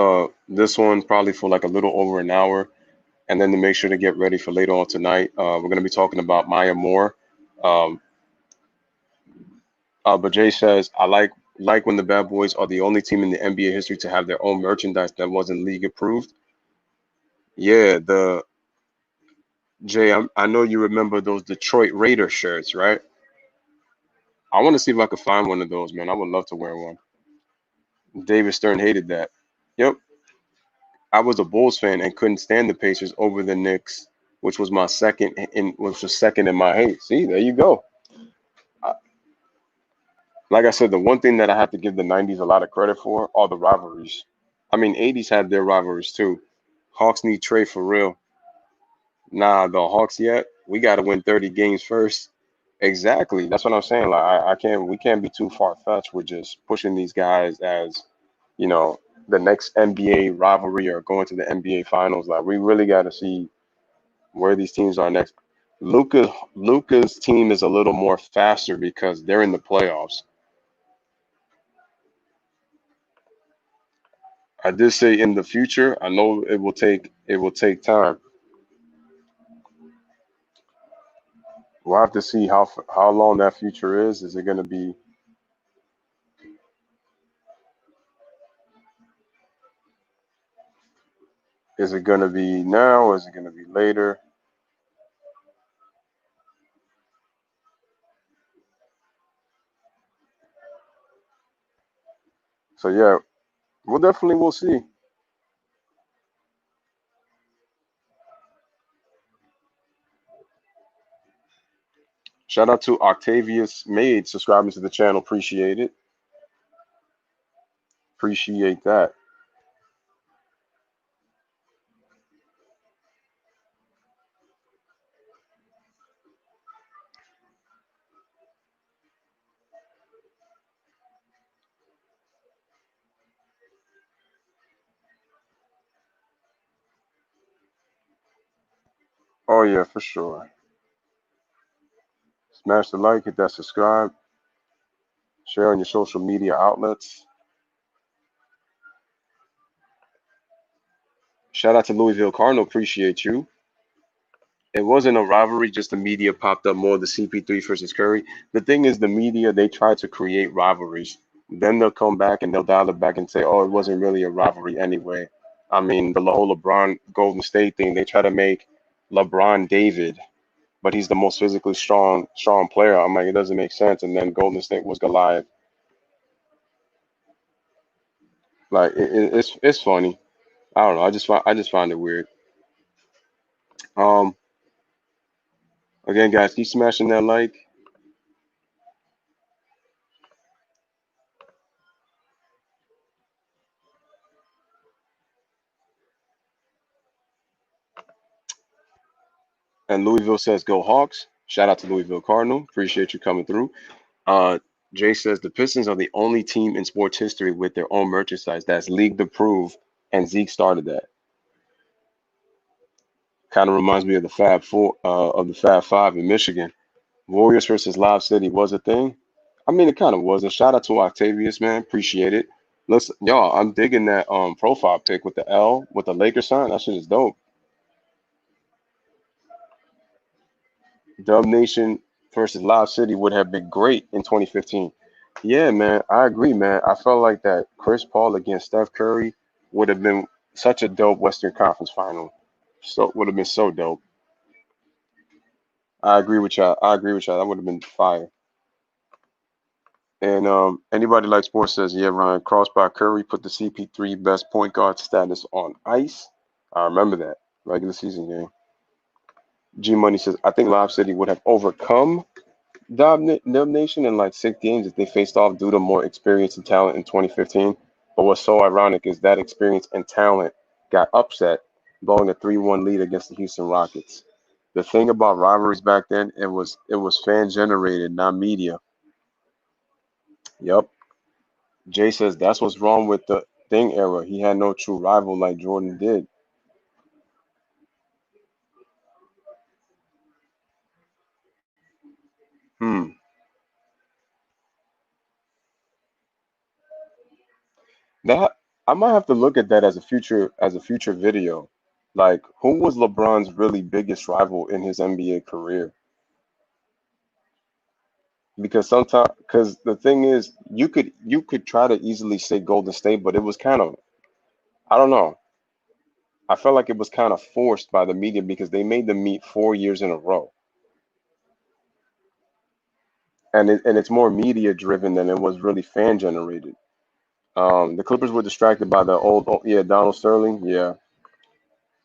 A: one probably for like a little over an hour, and then to make sure to get ready for later on tonight. We're gonna be talking about Maya Moore. Um, but Jay says I like when the Bad Boys are the only team in the NBA history to have their own merchandise that wasn't league approved. Yeah, the Jay, I know you remember those Detroit Raider shirts, right? I want to see if I could find one of those, man. I would love to wear one. David Stern hated that. Yep, I was a Bulls fan and couldn't stand the Pacers over the Knicks, which was second in my hate. See, there you go. I, like I said, the one thing that I have to give the '90s a lot of credit for are the rivalries. I mean, '80s had their rivalries too. Hawks need Trey for real. Nah, the Hawks yet. We got to win 30 games first. Exactly. That's what I'm saying. Like I can't. We can't be too far fetched with just pushing these guys as you know the next NBA rivalry or going to the NBA finals. Like we really got to see where these teams are next. Luca's team is a little more faster because they're in the playoffs. I did say in the future. I know it will take time. We'll have to see how long that future is. Is it going to be? Is it going to be now? Is it going to be later? So yeah, we'll see. Shout out to Octavius Made subscribing to the channel. Appreciate it. Appreciate that. Oh yeah, for sure. Smash the like, hit that subscribe, share on your social media outlets. Shout out to Louisville Cardinal. Appreciate you. It wasn't a rivalry, just the media popped up more, the CP3 versus Curry. The thing is, the media, they try to create rivalries. Then they'll come back and they'll dial it back and say, oh, it wasn't really a rivalry anyway. I mean, the whole LeBron Golden State thing, they try to make LeBron David, but he's the most physically strong player. I'm like, it doesn't make sense. And then Golden State was Goliath. Like, it's funny. I don't know. I just find it weird. Um, Again, guys, keep smashing that like. And Louisville says go Hawks. Shout out to Louisville Cardinal. Appreciate you coming through. Uh, Jay says the Pistons are the only team in sports history with their own merchandise that's league approved, and Zeke started that. Kind of reminds me of the Fab Four, of the Fab Five in Michigan. Warriors versus Lob City was a thing. I mean, it kind of was. A shout out to Octavius, man. Appreciate it. Listen, y'all, I'm digging that profile pic with the L with the Lakers sign. That shit is dope. Dub Nation versus Live City would have been great in 2015. Yeah, man, I agree, man. I felt like that Chris Paul against Steph Curry would have been such a dope Western Conference final. So would have been so dope. I agree with y'all. I agree with y'all. That would have been fire. And anybody like sports says, yeah, Ryan, crossed by Curry put the CP3 best point guard status on ice. I remember that regular season game. G Money says, I think Live City would have overcome Dub Nation in like 6 games if they faced off due to more experience and talent in 2015. But what's so ironic is that experience and talent got upset, blowing a 3-1 lead against the Houston Rockets. The thing about rivalries back then, it was fan generated, not media. Yep. Jay says that's what's wrong with the thing era. He had no true rival like Jordan did. Hmm. That I might have to look at that as a future video. Like, who was LeBron's really biggest rival in his NBA career? Because the thing is, you could try to easily say Golden State, but it was kind of, I don't know. I felt like it was kind of forced by the media because they made them meet 4 years in a row, and it's more media driven than it was really fan generated. The Clippers were distracted by the yeah, Donald Sterling, yeah,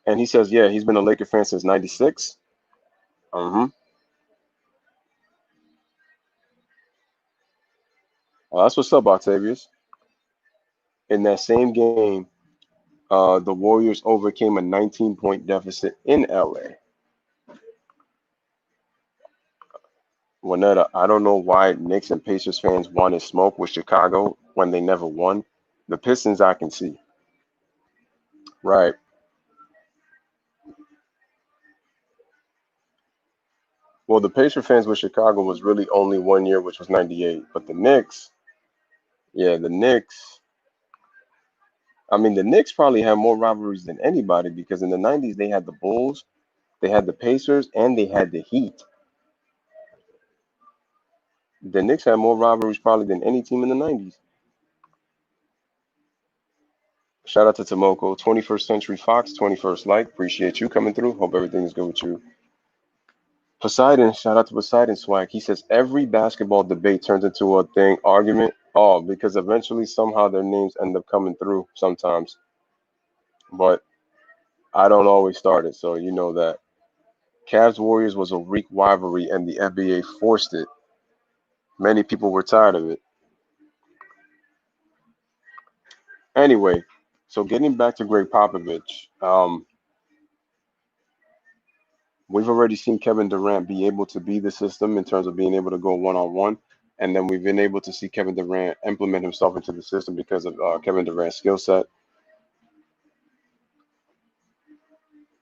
A: and he says, yeah, he's been a Laker fan since '96. Mm-hmm. That's what's up, Octavius. In that same game, the Warriors overcame a 19-point deficit in LA. Juanetta, I don't know why Knicks and Pacers fans wanted smoke with Chicago when they never won. The Pistons, I can see. Right. Well, the Pacer fans with Chicago was really only 1 year, which was '98. But the Knicks, yeah, the Knicks. I mean, the Knicks probably had more rivalries than anybody because in the '90s they had the Bulls, they had the Pacers, and they had the Heat. The Knicks had more rivalries probably than any team in the 90s. Shout out to Tomoko, 21st Century Fox, 21st Light. Appreciate you coming through. Hope everything is good with you. Poseidon, shout out to Poseidon Swag. He says every basketball debate turns into a thing argument. Oh, because eventually somehow their names end up coming through sometimes. But I don't always start it, so you know that. Cavs Warriors was a weak rivalry and the NBA forced it. Many people were tired of it. Anyway, so getting back to Gregg Popovich, we've already seen Kevin Durant be able to be the system in terms of being able to go one on one. And then we've been able to see Kevin Durant implement himself into the system because of Kevin Durant's skill set.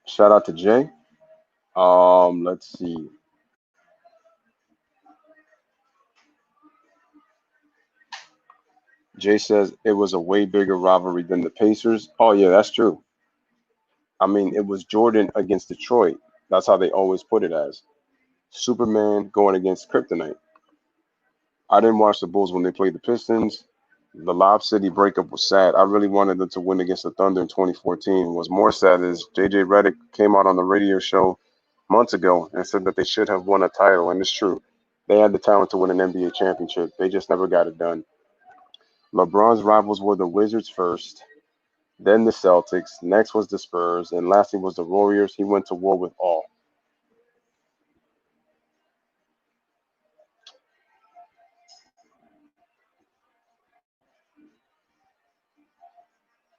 A: Shout out to Jay. Let's see. Jay says it was a way bigger rivalry than the Pacers. Oh yeah, that's true. I mean, it was Jordan against Detroit. That's how they always put it as Superman going against Kryptonite. I didn't watch the Bulls when they played the Pistons. The Lob City breakup was sad. I really wanted them to win against the Thunder in 2014. What's more sad is JJ Redick came out on the radio show months ago and said that they should have won a title, and it's true. They had the talent to win an NBA championship. They just never got it done. LeBron's rivals were the Wizards first, then the Celtics, next was the Spurs, and lastly was the Warriors. He went to war with all.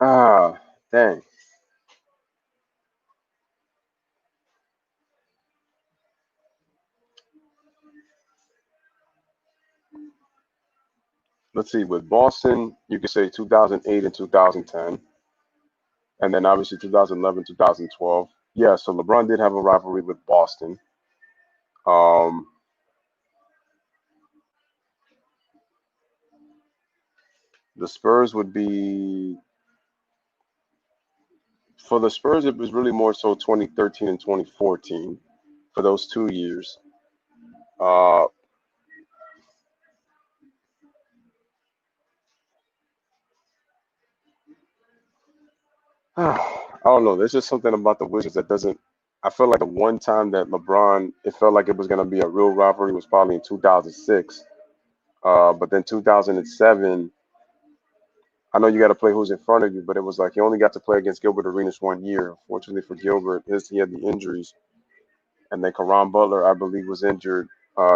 A: Ah, dang. Let's see. With Boston, you could say 2008 and 2010, and then obviously 2011, 2012. Yeah, so LeBron did have a rivalry with Boston. Um, the Spurs would be for the Spurs. It was really more so 2013 and 2014 for those 2 years. Uh, I don't know. There's just something about the Wizards that doesn't. I feel like the one time that LeBron, it felt like it was going to be a real rivalry was probably in 2006. But then 2007, I know you got to play who's in front of you, but it was like he only got to play against Gilbert Arenas 1 year. Fortunately for Gilbert, he had the injuries, and then Karan Butler, I believe, was injured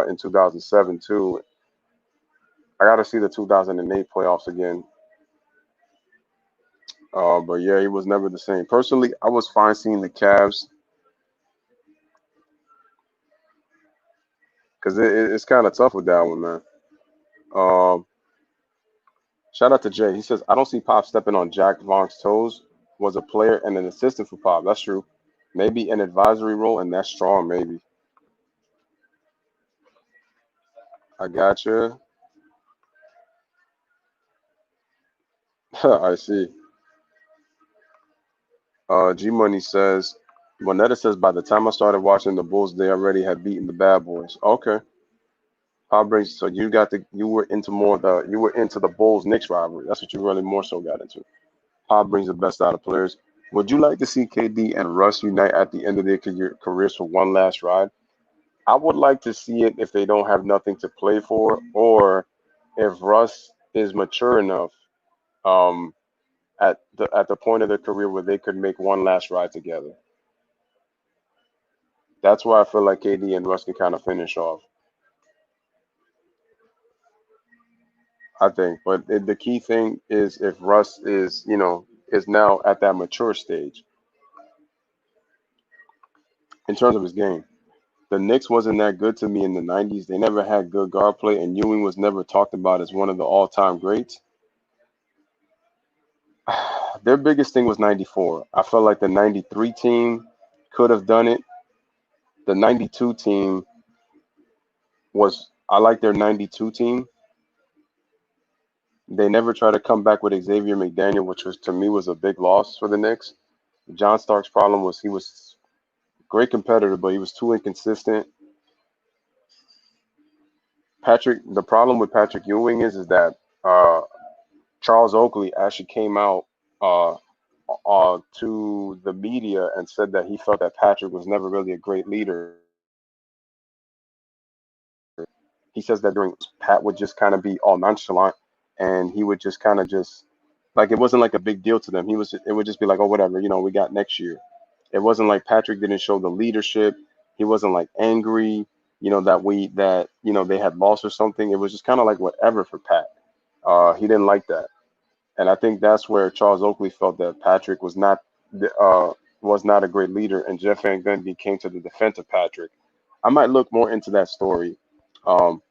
A: in 2007 too. I got to see the 2008 playoffs again. But yeah, he was never the same. Personally, I was fine seeing the Cavs because it's kind of tough with that one, man. Um, Shout out to Jay. He says, I don't see Pop stepping on Jack Vaughn's toes. Was a player and an assistant for Pop. That's true. Maybe an advisory role, and that's strong, maybe. I gotcha. I see. G Money says, Moneta says, by the time I started watching the Bulls, they already had beaten the bad boys. Okay. Pop brings so you were into more you were into the Bulls Knicks rivalry. That's what you really more so got into. Pop brings the best out of players. Would you like to see KD and Russ unite at the end of their careers for one last ride? I would like to see it if they don't have nothing to play for, or if Russ is mature enough um, at the point of their career where they could make one last ride together. That's why I feel like KD and Russ can kind of finish off. I think, but the key thing is if Russ is is now at that mature stage in terms of his game. The Knicks wasn't that good to me in the 90s. They never had good guard play, and Ewing was never talked about as one of the all-time greats. Their biggest thing was 94. I felt like the 93 team could have done it. The 92 team I like their 92 team. They never tried to come back with Xavier McDaniel, which was to me was a big loss for the Knicks. John Stark's problem was he was a great competitor, but he was too inconsistent. Patrick, the problem with Patrick Ewing is that uh, Charles Oakley actually came out uh, to the media and said that he felt that Patrick was never really a great leader. He says that during Pat would just kind of be all nonchalant, and he would just kind of just like it wasn't like a big deal to them. It would just be like, oh whatever, we got next year. It wasn't like Patrick didn't show the leadership. He wasn't like angry, that they had lost or something. It was just kind of like whatever for Pat. He didn't like that. And I think that's where Charles Oakley felt that Patrick was not a great leader, and Jeff Van Gundy came to the defense of Patrick. I might look more into that story, um,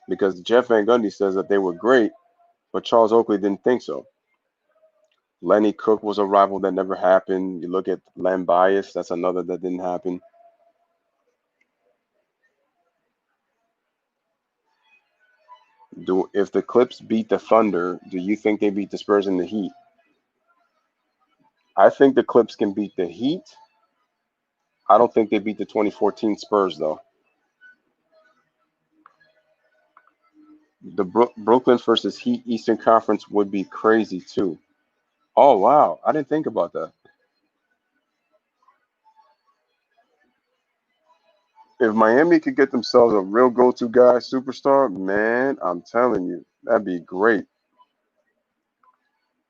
A: because Jeff Van Gundy says that they were great, but Charles Oakley didn't think so. Lenny Cook was a rival that never happened. You look at Len Bias, that's another that didn't happen. If the Clips beat the Thunder, do you think they beat the Spurs and the Heat? I think the Clips can beat the Heat. I don't think they beat the 2014 Spurs though. The Brooklyn versus Heat Eastern Conference would be crazy too. Oh wow, I didn't think about that. If Miami could get themselves a real go-to guy, superstar, man, I'm telling you, that'd be great.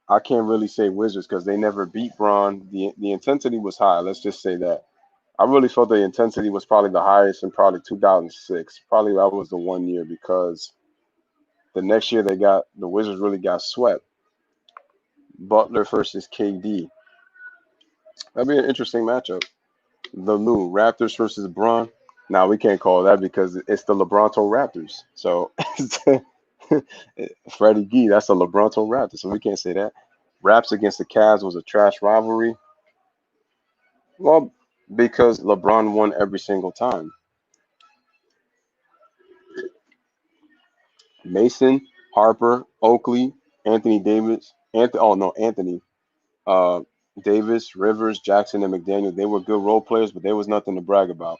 A: I can't really say Wizards because they never beat Braun. The intensity was high. Let's just say that. I really felt the intensity was probably the highest in probably 2006. Probably that was the one year because the next year the Wizards really got swept. Butler versus KD. That'd be an interesting matchup. The Lou Raptors versus Braun. Now we can't call that because it's the LeBronto Raptors. So Freddie Gee, that's a LeBronto Raptor. So we can't say that. Raps against the Cavs was a trash rivalry. Well, because LeBron won every single time. Mason, Harper, Oakley, Anthony Davis, Anthony, uh, Davis, Rivers, Jackson, and McDaniel. They were good role players, but there was nothing to brag about.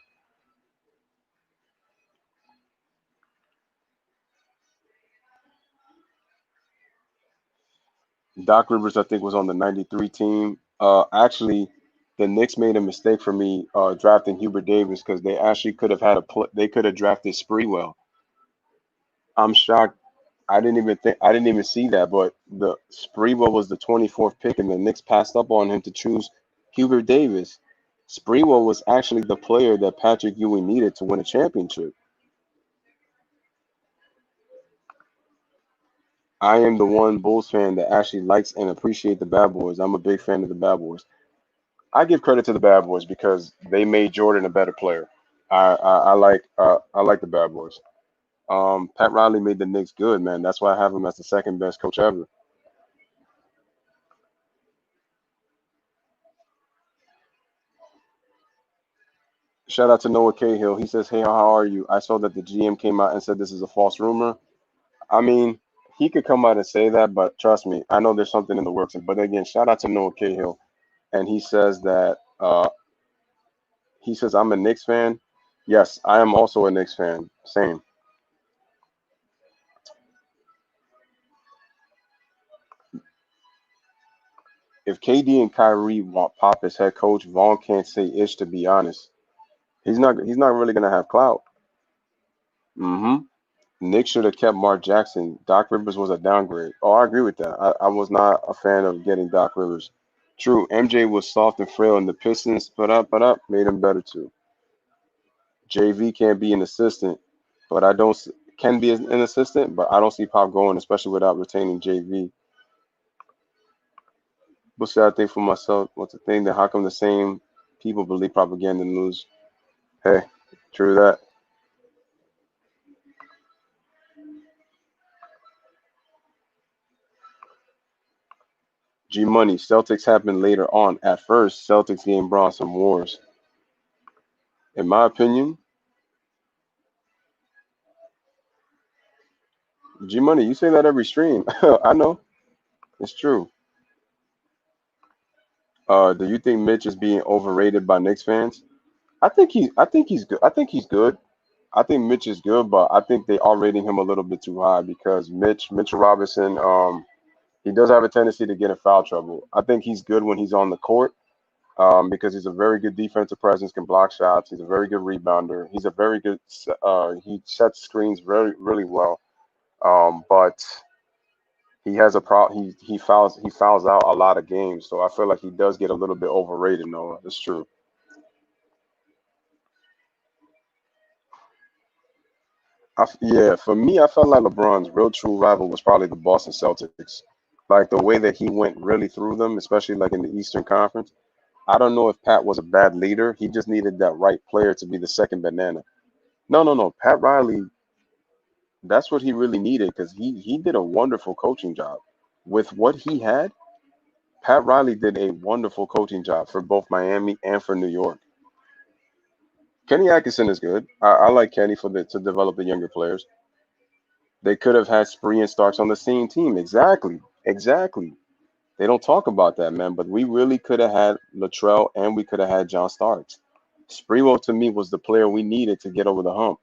A: Doc Rivers, I think, was on the '93 team. Actually, the Knicks made a mistake for me drafting Hubert Davis because they actually could have they could have drafted Spreewell. I'm shocked. I didn't even see that, but the Spreewell was the 24th pick, and the Knicks passed up on him to choose Hubert Davis. Spreewell was actually the player that Patrick Ewing needed to win a championship. I am the one Bulls fan that actually likes and appreciates the Bad Boys. I'm a big fan of the Bad Boys. I give credit to the Bad Boys because they made Jordan a better player. I like the Bad Boys. Pat Riley made the Knicks good, man. That's why I have him as the second best coach ever. Shout out to Noah Cahill. He says, "Hey, how are you? I saw that the GM came out and said this is a false rumor." I mean, he could come out and say that, but trust me, I know there's something in the works. But again, shout out to Noah Cahill, and he says I'm a Knicks fan. Yes, I am also a Knicks fan. Same. If KD and Kyrie want Pop as head coach, Vaughn can't say ish. To be honest, he's not really gonna have clout. hmm Nick should have kept Mark Jackson. Doc Rivers was a downgrade. Oh, I agree with that. I was not a fan of getting Doc Rivers. True, MJ was soft and frail, and the Pistons, but up, made him better too. JV can't be an assistant, but I don't can be an assistant, but I don't see Pop going, especially without retaining JV. But say I think for myself, what's the thing that how come the same people believe propaganda news? Hey, true that. G Money, Celtics happened later on. At first, Celtics game brought some wars. In my opinion, G Money, you say that every stream. I know it's true. Do you think Mitch is being overrated by Knicks fans? I think he's good. I think he's good. I think Mitch is good, but I think they are rating him a little bit too high because Mitchell Robinson, he does have a tendency to get in foul trouble. I think he's good when he's on the court, because he's a very good defensive presence, can block shots. He's a very good rebounder. He's a very good. He sets screens very really well. But he has a pro. He fouls out a lot of games, so I feel like he does get a little bit overrated. No, that's true. Yeah, for me, I felt like LeBron's real true rival was probably the Boston Celtics. Like the way that he went really through them, especially like in the Eastern Conference. I don't know if Pat was a bad leader. He just needed that right player to be the second banana. No, no, no. Pat Riley, that's what he really needed because he did a wonderful coaching job. With what he had, Pat Riley did a wonderful coaching job for both Miami and for New York. Kenny Atkinson is good. I like Kenny for the to develop the younger players. They could have had Spree and Starks on the same team. Exactly. Exactly. They don't talk about that, man. But we really could have had Latrell and we could have had John Starks. Sprewell to me was the player we needed to get over the hump.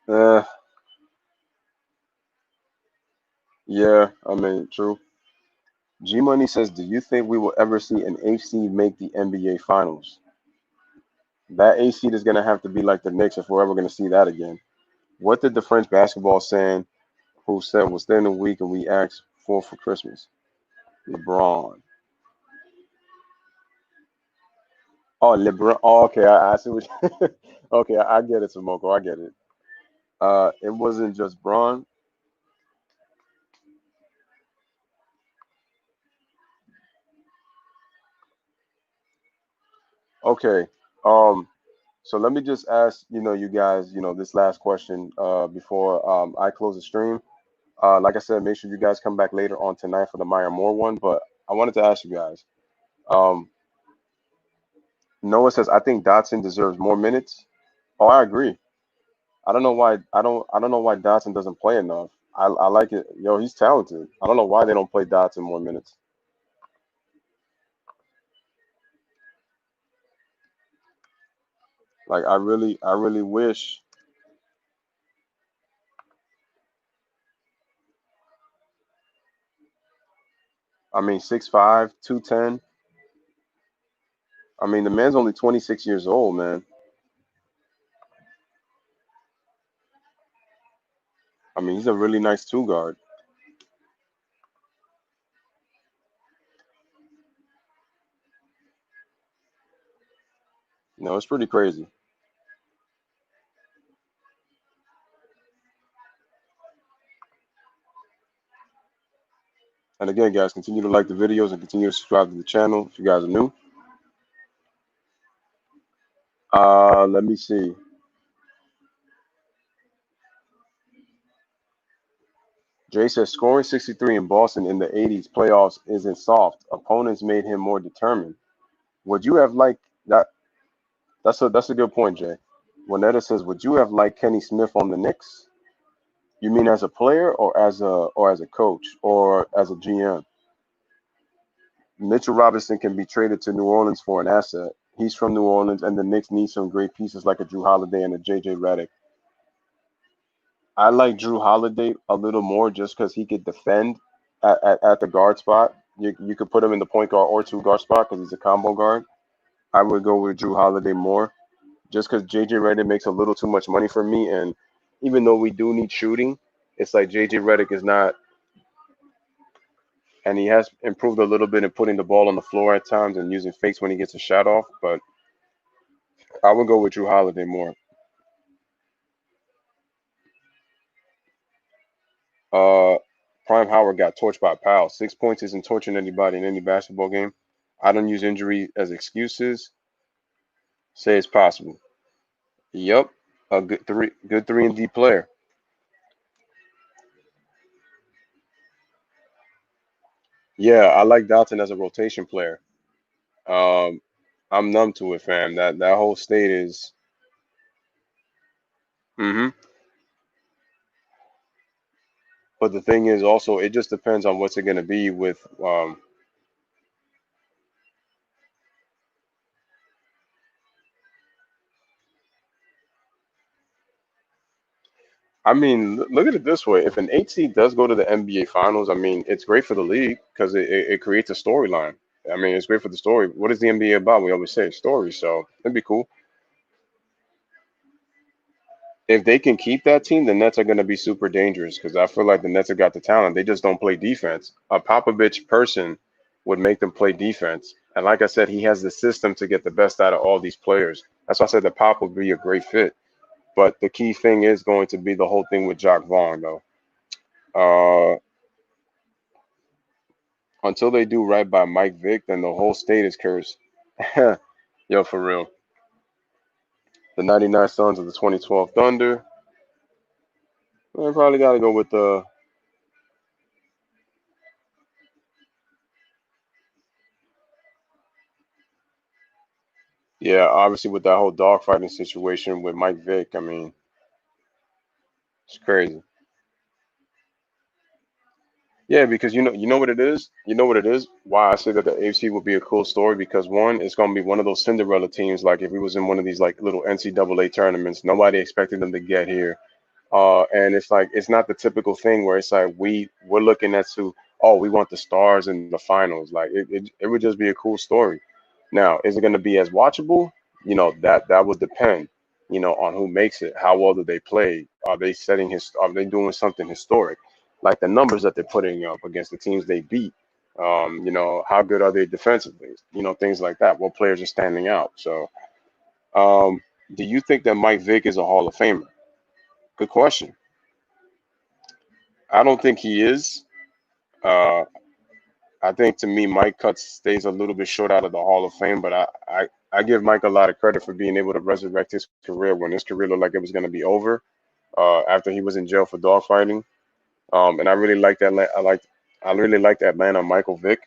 A: Uh, yeah, I mean, true. G Money says, "Do you think we will ever see an eighth seed make the NBA Finals? That eighth seed is gonna have to be like the Knicks if we're ever gonna see that again." What did the French basketball fan who said was staying a week and we asked for Christmas? LeBron. Oh, LeBron. Oh, okay, I see what. Okay, I get it, Tomoko. I get it. It wasn't just Braun. Okay. Um. So let me just ask, you guys, this last question, before I close the stream. Like I said, make sure you guys come back later on tonight for the Maya Moore one. But I wanted to ask you guys. Um. Noah says I think Dotson deserves more minutes. Oh, I agree. I don't know why Dotson doesn't play enough. I like it. Yo, he's talented. I don't know why they don't play Dotson more minutes. Like I really wish. I mean, 6'5", 210. I mean, the man's only 26 years old, man. I mean, he's a really nice two guard. It's pretty crazy. And again, guys, continue to like the videos and continue to subscribe to the channel if you guys are new. Let me see. Jay says scoring 63 in Boston in the 80s playoffs isn't soft. Opponents made him more determined. Would you have liked that? That's a good point, Jay. Juanetta says, would you have liked Kenny Smith on the Knicks? You mean as a player or as a coach or as a GM? Mitchell Robinson can be traded to New Orleans for an asset. He's from New Orleans, and the Knicks need some great pieces like a Drew Holiday and a JJ Redick. I like Drew Holiday a little more just because he could defend at the guard spot. You could put him in the point guard or two guard spot because he's a combo guard. I would go with Drew Holiday more just because JJ Redick makes a little too much money for me. And even though we do need shooting, it's like JJ Redick is not, and he has improved a little bit in putting the ball on the floor at times and using fakes when he gets a shot off. But I would go with Drew Holiday more. Uh, Prime Howard got torched by Powell. 6 points isn't torching anybody in any basketball game. I don't use injury as excuses. Say it's possible. Yep, a good 3 and D player. Yeah, I like Dalton as a rotation player. Um, I'm numb to it, fam. That whole state is. Hmm. But the thing is also, it just depends on what's it going to be with. I mean, look at it this way: if an 8 seed does go to the NBA Finals, I mean, it's great for the league because it creates a storyline. I mean, it's great for the story. What is the NBA about? We always say stories, so it'd be cool. If they can keep that team, the Nets are going to be super dangerous because I feel like the Nets have got the talent. They just don't play defense. A Popovich person would make them play defense. And like I said, he has the system to get the best out of all these players. That's why I said the Pop would be a great fit. But the key thing is going to be the whole thing with Jock Vaughn, though. Uh, until they do right by Mike Vick, then the whole state is cursed. Yo, for real. The 99 Suns of the 2012 Thunder. I probably got to go with the. Yeah, obviously with that whole dogfighting situation with Mike Vick, I mean, it's crazy. Yeah, because you know what it is. You know what it is. Why I say that the AFC would be a cool story because one, it's gonna be one of those Cinderella teams. Like if we was in one of these like little NCAA tournaments, nobody expected them to get here. And it's like it's not the typical thing where it's like we're looking at to oh we want the stars in the finals. Like it would just be a cool story. Now, is it going to be as watchable? That would depend. On who makes it. How well do they play? Are they setting his? Are they doing something historic? Like the numbers that they're putting up against the teams they beat. How good are they defensively? Things like that. What players are standing out? So, um, do you think that Mike Vick is a Hall of Famer? Good question. I don't think he is. Uh, I think to me, Mike Cuts stays a little bit short out of the Hall of Fame, but I give Mike a lot of credit for being able to resurrect his career when his career looked like it was going to be over after he was in jail for dogfighting. And I really like that. I really liked Atlanta Michael Vick.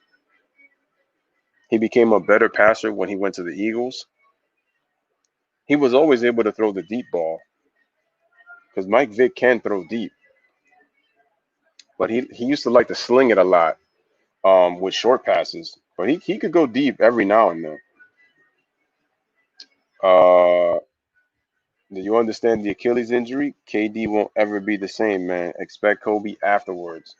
A: He became a better passer when he went to the Eagles. He was always able to throw the deep ball because Mike Vick can throw deep, but he used to like to sling it a lot with short passes. But he could go deep every now and then. Uh, Do you understand the Achilles injury? KD won't ever be the same, man. Expect Kobe afterwards.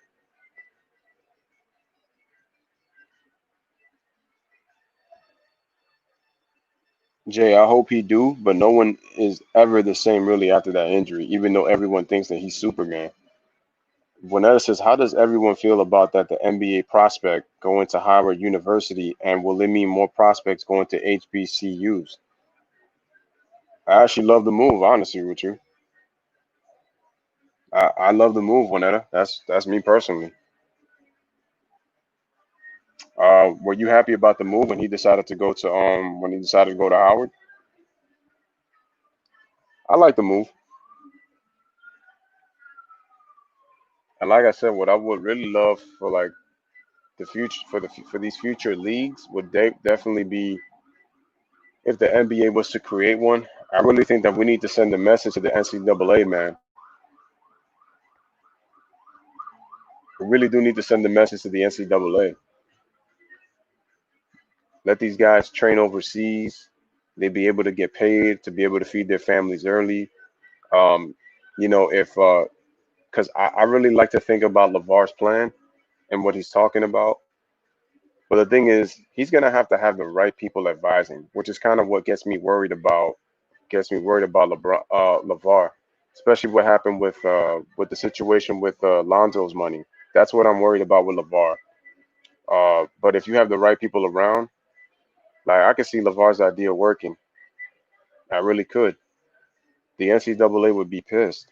A: Jay, I hope he do, but no one is ever the same really after that injury, even though everyone thinks that he's Superman. Vanetta says, how does everyone feel about that the NBA prospect going to Howard University and will it mean more prospects going to HBCUs? I actually love the move, honestly, with you. I love the move, Vanetta. That's me personally. Were you happy about the move when he decided to go to Howard? I like the move. And like I said, what I would really love for like the future for these future leagues would definitely be if the NBA was to create one. I really think that we need to send a message to the NCAA, man. We really do need to send a message to the NCAA. Let these guys train overseas. They be able to get paid to be able to feed their families early. Um, if because I really like to think about LeVar's plan and what he's talking about. But the thing is, he's gonna have to have the right people advising, which is kind of what gets me worried about LeVar, especially what happened with the situation with Lonzo's money. That's what I'm worried about with LeVar. But if you have the right people around, like I could see LeVar's idea working. I really could. The NCAA would be pissed.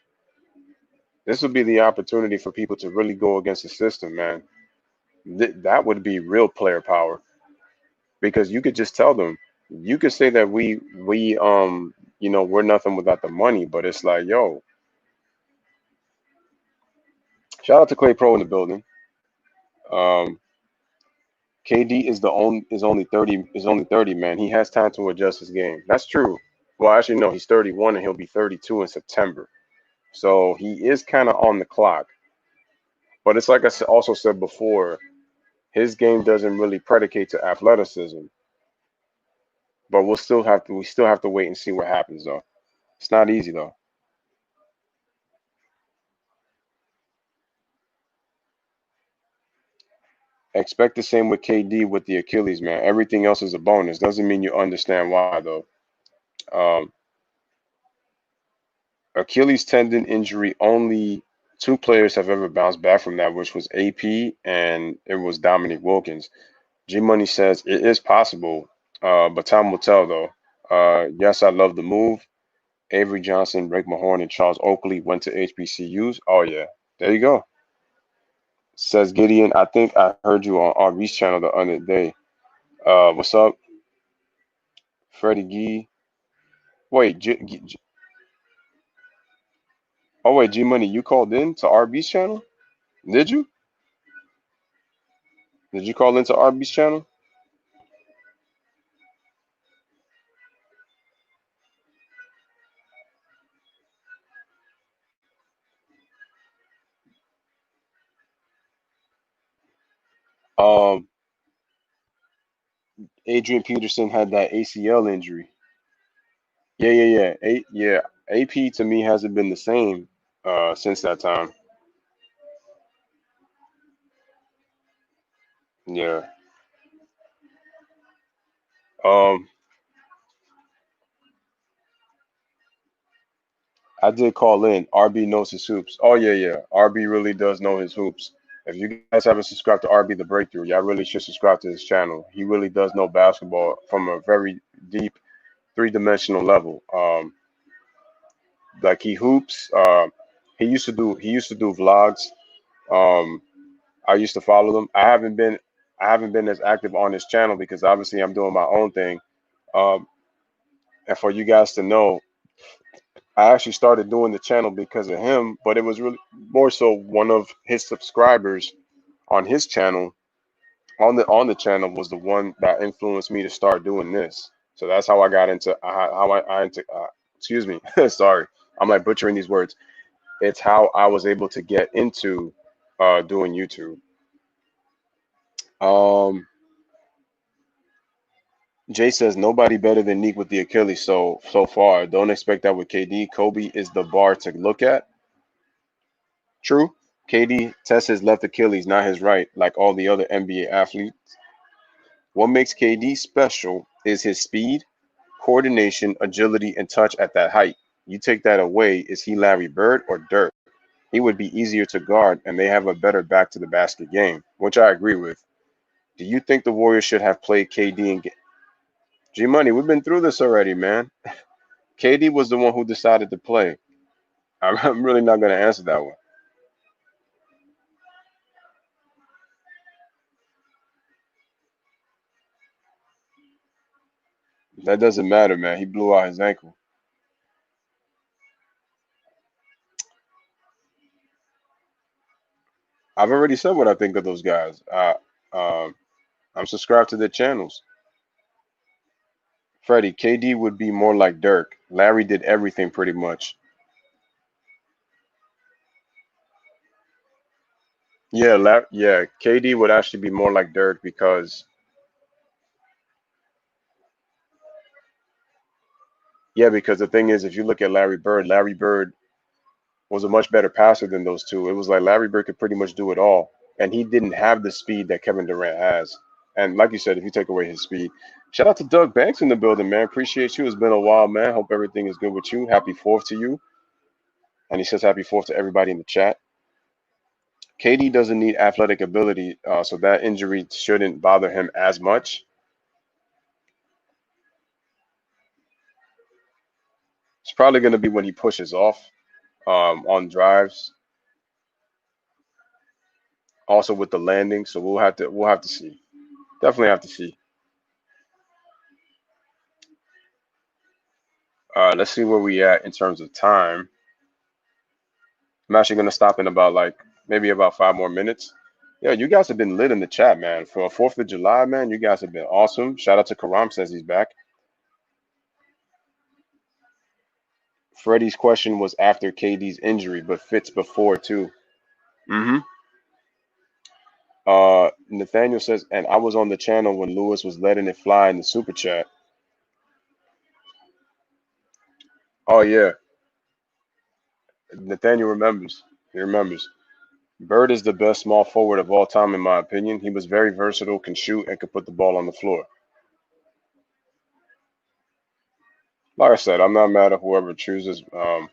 A: This would be the opportunity for people to really go against the system, man. That would be real player power because you could just tell them. You could say that we're nothing without the money, but it's like, yo, shout out to Clay Pro in the building. Um, KD is only 30, man. He has time to adjust his game. That's true. Well, actually, no, he's 31 and he'll be 32 in September. So he is kind of on the clock. But it's like also said before, his game doesn't really predicate to athleticism. But we still have to wait and see what happens though. It's not easy though. Expect the same with KD with the Achilles, man. Everything else is a bonus. Doesn't mean you understand why though. Um, Achilles tendon injury, only two players have ever bounced back from that, which was AP and it was Dominic Wilkins. G Money says it is possible, but time will tell though. Yes, I love the move. Avery Johnson, Rick Mahorn, and Charles Oakley went to HBCUs. Oh yeah, there you go. Says Gideon. I think I heard you on RB's channel the other day. What's up, Freddie Gee? Wait, oh wait, G Money, you called in to RB's channel? Did you? Did you call into RB's channel? Um, Adrian Peterson had that ACL injury. Yeah. AP to me hasn't been the same since that time. Yeah. Um, I did call in. RB knows his hoops. Oh yeah. RB really does know his hoops. If you guys haven't subscribed to RB the Breakthrough, y'all really should subscribe to his channel. He really does know basketball from a very deep three-dimensional level. Like he hoops. He used to do vlogs. Um, I used to follow them. I haven't been as active on his channel because obviously I'm doing my own thing. Um, and for you guys to know, I actually started doing the channel because of him, but it was really more so one of his subscribers on his channel on the channel was the one that influenced me to start doing this. So that's how I got into how I into excuse me, sorry, I'm like butchering these words. It's how I was able to get into doing YouTube. Um, Jay says nobody better than Neek with the Achilles so far. Don't expect that with KD. Kobe is the bar to look at. True. KD tests his left Achilles, not his right, like all the other NBA athletes. What makes KD special is his speed, coordination, agility, and touch at that height. You take that away, is he Larry Bird or Dirk? He would be easier to guard, and they have a better back to the basket game, which I agree with. Do you think the Warriors should have played KD and G Money? We've been through this already, man. KD was the one who decided to play. I'm really not going to answer that one. That doesn't matter, man. He blew out his ankle. I've already said what I think of those guys. Um, I'm subscribed to their channels. Freddie, KD would be more like Dirk. Larry did everything pretty much. Yeah, KD would actually be more like Dirk because because the thing is, if you look at Larry Bird was a much better passer than those two. It was like Larry Bird could pretty much do it all, and he didn't have the speed that Kevin Durant has. And like you said, if you take away his speed, shout out to Doug Banks in the building, man. Appreciate you. It's been a while, man. Hope everything is good with you. Happy Fourth to you, and he says Happy Fourth to everybody in the chat. KD doesn't need athletic ability, so that injury shouldn't bother him as much. It's probably going to be when he pushes off on drives, also with the landing. So we'll have to see. Definitely have to see. Let's see where we at in terms of time. I'm actually going to stop in about like maybe about 5 more minutes. Yeah, you guys have been lit in the chat, man. For 4th of July, man, you guys have been awesome. Shout out to Karam says he's back. Freddie's question was after KD's injury, but fits before too. Mm-hmm. Nathaniel says, and I was on the channel when Lewis was letting it fly in the super chat. Oh yeah, Nathaniel remembers. He remembers. Bird is the best small forward of all time, in my opinion. He was very versatile, can shoot, and could put the ball on the floor. Like I said, I'm not mad at whoever chooses. All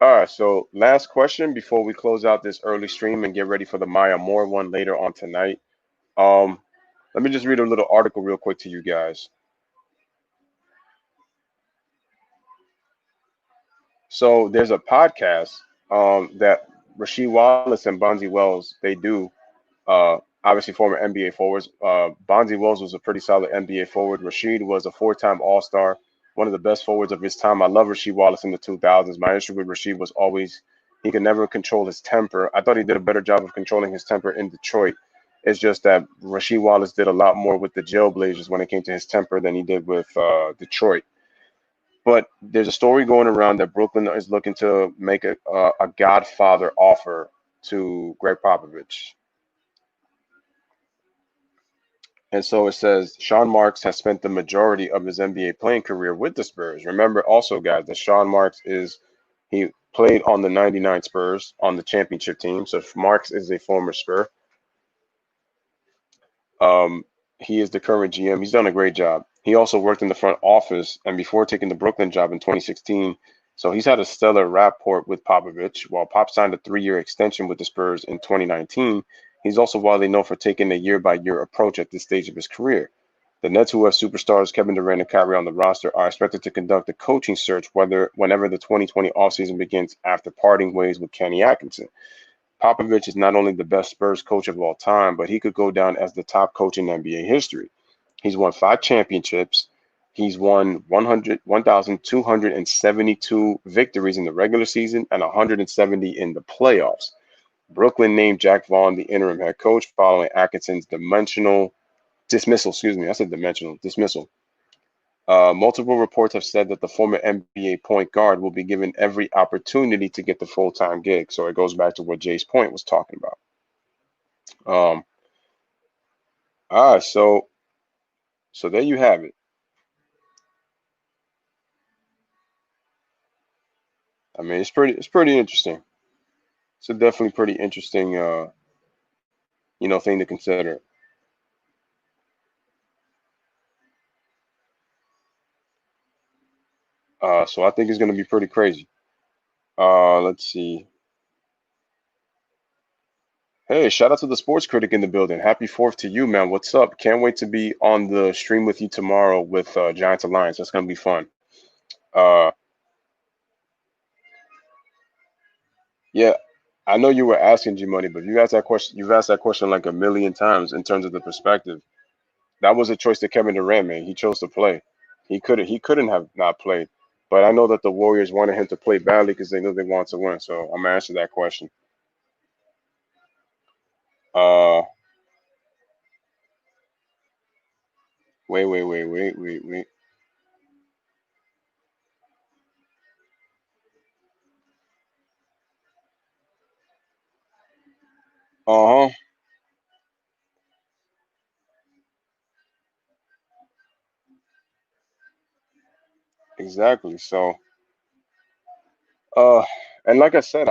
A: right, so last question before we close out this early stream and get ready for the Maya Moore one later on tonight. Um, Let me just read a little article real quick to you guys. So there's a podcast that Rasheed Wallace and Bonzi Wells they do. Obviously, former NBA forwards. Bonzi Wells was a pretty solid NBA forward. Rasheed was a four-time All-Star, one of the best forwards of his time. I love Rasheed Wallace in the 2000s. My issue with Rasheed was always he could never control his temper. I thought he did a better job of controlling his temper in Detroit. It's just that Rasheed Wallace did a lot more with the Jailblazers when it came to his temper than he did with Detroit. But there's a story going around that Brooklyn is looking to make a Godfather offer to Gregg Popovich. And so it says Sean Marks has spent the majority of his NBA playing career with the Spurs. Remember also, guys, that Sean Marks he played on the 99 Spurs on the championship team. So Marks is a former Spur. Um, he is the current GM. He's done a great job. He also worked in the front office and before taking the Brooklyn job in 2016. So he's had a stellar rapport with Popovich. While Pop signed a 3-year extension with the Spurs in 2019, he's also widely known for taking a year-by-year approach at this stage of his career. The Nets, who have superstars Kevin Durant and Kyrie on the roster, are expected to conduct a coaching search whenever the 2020 offseason begins after parting ways with Kenny Atkinson. Popovich is not only the best Spurs coach of all time, but he could go down as the top coach in NBA history. He's won 5 championships. He's won 1,272 victories in the regular season and 170 in the playoffs. Brooklyn named Jack Vaughn the interim head coach following Atkinson's dimensional dismissal. Excuse me, I said dimensional dismissal. Multiple reports have said that the former NBA point guard will be given every opportunity to get the full-time gig. So it goes back to what Jay's point was talking about. Um, so there you have it. I mean, it's pretty interesting. It's a definitely pretty interesting thing to consider. So I think it's going to be pretty crazy. Let's see. Hey, shout out to the sports critic in the building. Happy 4th to you, man. What's up? Can't wait to be on the stream with you tomorrow with Giants Alliance. That's going to be fun. Uh, yeah, I know you were asking G Money, but you've asked that question like a million times in terms of the perspective. That was a choice that Kevin Durant made. He chose to play. He couldn't have not played. But I know that the Warriors wanted him to play badly because they knew they wanted to win. So I'm gonna answer that question. Uh, wait. Uh-huh. Exactly. So, uh, and like I said,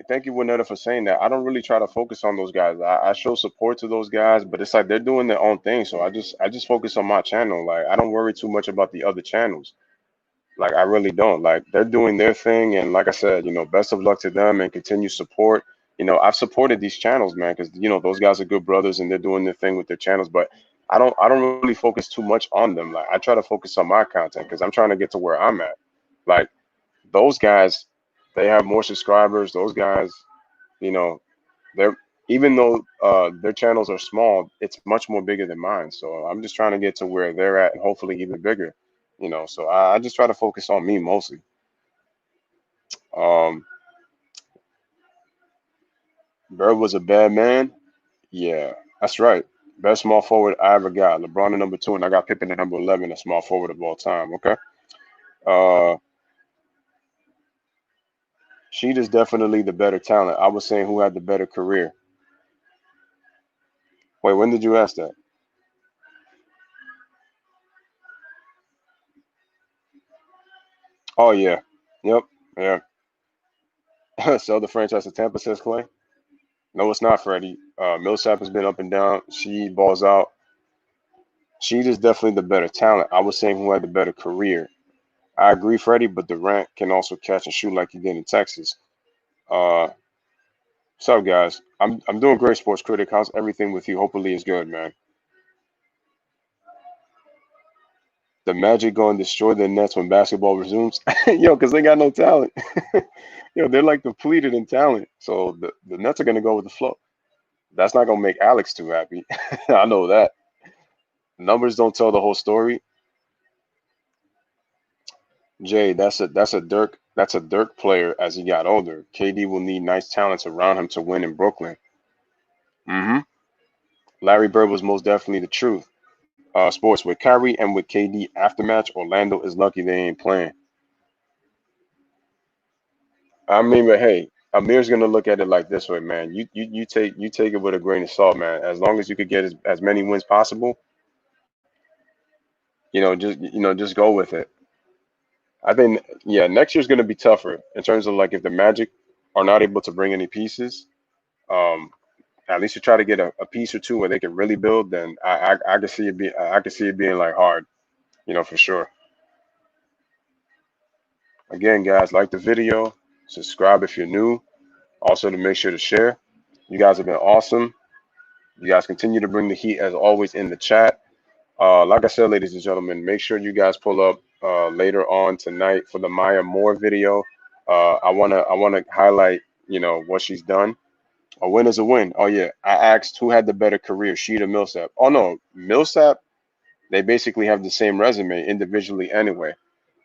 A: thank you, Winetta, for saying that. I don't really try to focus on those guys. I show support to those guys, but it's like they're doing their own thing. So I just focus on my channel. Like I don't worry too much about the other channels. Like I really don't. Like they're doing their thing, and like I said, best of luck to them and continue support. I've supported these channels, man, because those guys are good brothers and they're doing their thing with their channels. But I don't really focus too much on them. Like I try to focus on my content because I'm trying to get to where I'm at. Like those guys, they have more subscribers. Those guys, you know, they're even though their channels are small, it's much more bigger than mine. So I'm just trying to get to where they're at and hopefully even bigger. So I just try to focus on me mostly. Um, Bird was a bad man. Yeah, that's right. Best small forward I ever got. LeBron at number 2, and I got Pippen at number 11, a small forward of all time. Okay. Uh, Sheet is definitely the better talent. I was saying who had the better career. Wait, when did you ask that? Oh yeah. Yep. Yeah. Sell the franchise to Tampa, says Clay. No, it's not Freddie. Millsap has been up and down. She balls out. She is definitely the better talent. I was saying who had the better career. I agree, Freddie, but Durant can also catch and shoot like he did in Texas. What's up, guys? I'm doing great, sports critic. How's everything with you? Hopefully, it's good, man. The Magic going to destroy the Nets when basketball resumes. Yo, because they got no talent. Yo, they're like depleted in talent. So the Nets are going to go with the flow. That's not going to make Alex too happy. I know that. Numbers don't tell the whole story. Jay, that's a Dirk player as he got older. KD will need nice talents around him to win in Brooklyn. hmm Larry Bird was most definitely the truth. Sports with Kyrie and with KD aftermatch, Orlando is lucky they ain't playing. I mean, but hey, Amir's gonna look at it like this way, man. You take it with a grain of salt, man. As long as you could get as many wins possible, just go with it. I think yeah, next year's gonna be tougher in terms of like if the Magic are not able to bring any pieces, um, at least you try to get a piece or two where they can really build. Then I can see it being like hard, for sure. Again, guys, like the video, subscribe if you're new. Also to make sure to share. You guys have been awesome. You guys continue to bring the heat as always in the chat. Like I said, ladies and gentlemen, make sure you guys pull up later on tonight for the Maya Moore video. I wanna highlight what she's done. A win is a win. Oh yeah, I asked who had the better career, she or Millsap. Oh no, Millsap. They basically have the same resume individually anyway.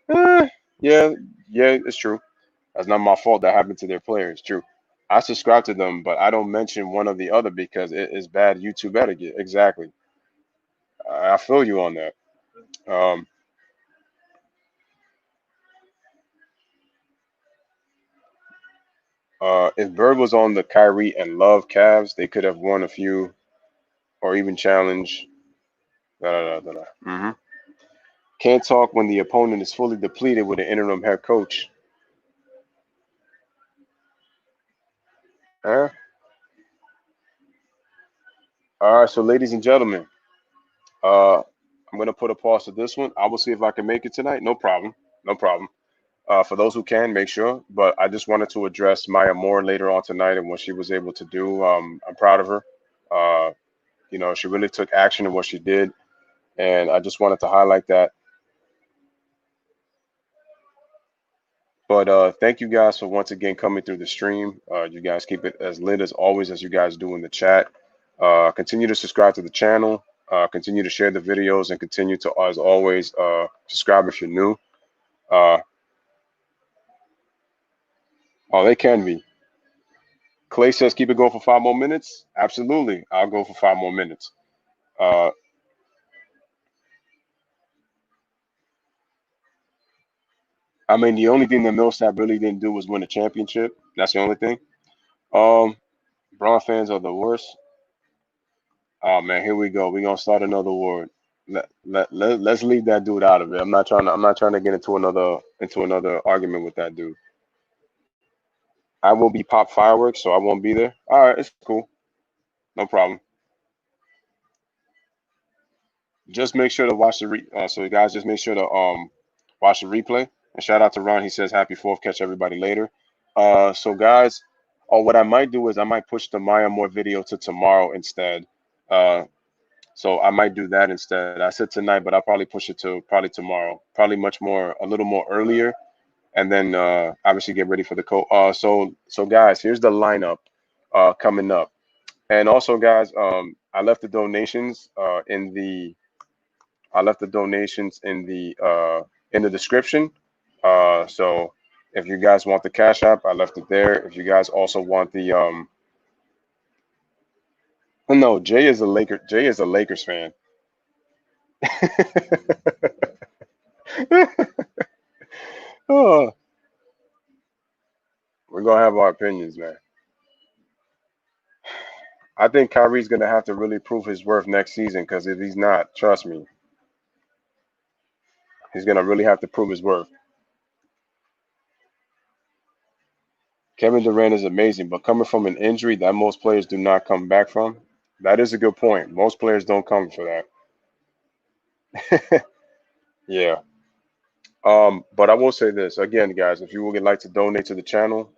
A: Eh, yeah, yeah, it's true. That's not my fault. That happened to their players. True. I subscribe to them, but I don't mention one or the other because it is bad YouTube etiquette. Exactly. I feel you on that. Um, if Bird was on the Kyrie and Love Cavs, they could have won a few or even challenged. Da, da, da, da, da. Can't talk when the opponent is fully depleted with an interim head coach. Huh? All right, so ladies and gentlemen, I'm gonna put a pause to this one. I will see if I can make it tonight. No problem. No problem. For those who can, make sure. But I just wanted to address Maya Moore later on tonight and what she was able to do. I'm proud of her. Uh, she really took action in what she did, and I just wanted to highlight that. But thank you guys for once again coming through the stream. You guys keep it as lit as always as you guys do in the chat. Continue to subscribe to the channel. Continue to share the videos and continue to, as always, subscribe if you're new. Uh, oh, they can be. Clay says keep it going for 5 more minutes. Absolutely, I'll go for 5 more minutes. Uh, I mean, the only thing that Millsap really didn't do was win a championship. That's the only thing. Um, Braun fans are the worst. Oh man, here we go. We're gonna start another war. Let's leave that dude out of it. I'm not trying to get into another argument with that dude. I will be pop fireworks, so I won't be there. All right, it's cool. No problem. Just make sure to watch so guys, just make sure to watch the replay. And shout out to Ron. He says happy fourth. Catch everybody later. So guys, what I might do is I might push the Maya Moore video to tomorrow instead. Uh, so I might do that instead. I said tonight, but I'll probably push it to probably tomorrow. Probably a little more earlier, and then obviously get ready for the co. So guys, here's the lineup coming up. And also, guys, I left the donations in the description. So if you guys want the Cash App, I left it there. If you guys also want the oh, no, Jay is a Lakers fan. Oh, We're gonna have our opinions, man. I think Kyrie's gonna have to really prove his worth next season because if he's not, trust me, he's gonna really have to prove his worth. Kevin Durant is amazing, but coming from an injury that most players do not come back from, that is a good point. Most players don't come for that. Yeah. But I will say this again, guys. If you would like to donate to the channel,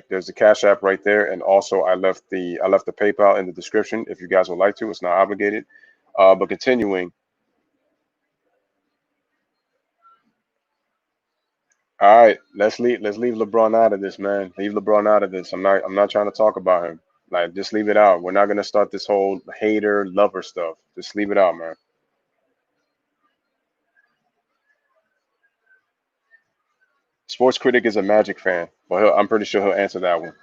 A: there's the Cash App right there, and also I left the PayPal in the description if you guys would like to. It's not obligated. But continuing, all right, let's leave LeBron out of this, man. Leave LeBron out of this. I'm not trying to talk about him. Like, just leave it out. We're not gonna start this whole hater lover stuff. Just leave it out, man. Sports critic is a Magic fan. Well, I'm pretty sure he'll answer that one.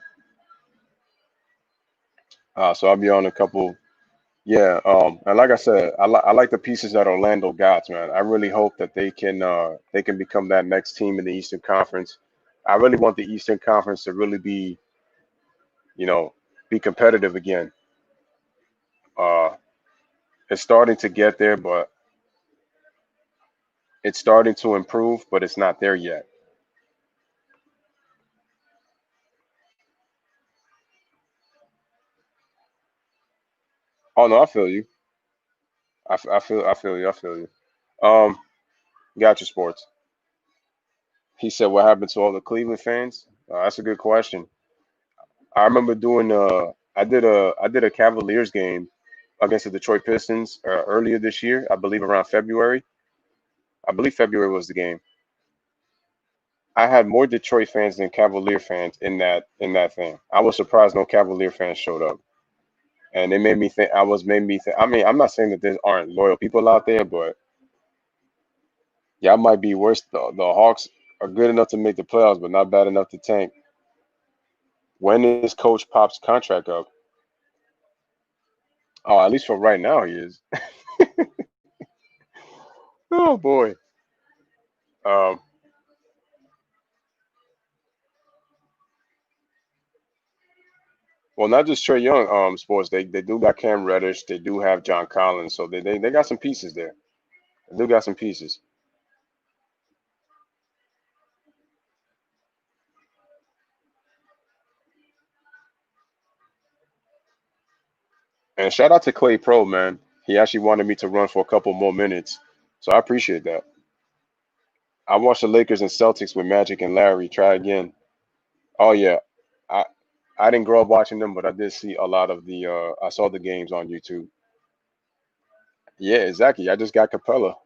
A: So I'll be on a couple. Yeah, and like I said, I like the pieces that Orlando got, man. I really hope that they can become that next team in the Eastern Conference. I really want the Eastern Conference to really be, you know, be competitive again. Uh, it's starting to get there, but it's starting to improve, but it's not there yet. Oh no, I feel you. I feel you. I feel you. Um, got your sports. He said, "What happened to all the Cleveland fans?" That's a good question. I remember I did a Cavaliers game against the Detroit Pistons earlier this year. I believe around February. I believe February was the game. I had more Detroit fans than Cavalier fans in that thing. I was surprised no Cavalier fans showed up, and it made me think. Made me think. I mean, I'm not saying that there aren't loyal people out there, but y'all might be worse. The Hawks are good enough to make the playoffs, but not bad enough to tank. When is Coach Pop's contract up? Oh, at least for right now, he is. Oh boy. Um, well, not just Trey Young. Sports. They do got Cam Reddish. They do have John Collins. So they got some pieces there. They do got some pieces. And shout out to Clay Pro, man. He actually wanted me to run for a couple more minutes, so I appreciate that. I watched the Lakers and Celtics with Magic and Larry. Try again. Oh yeah, I I didn't grow up watching them, but I did see a lot of the. I saw the games on YouTube. Yeah, exactly. I just got Capella.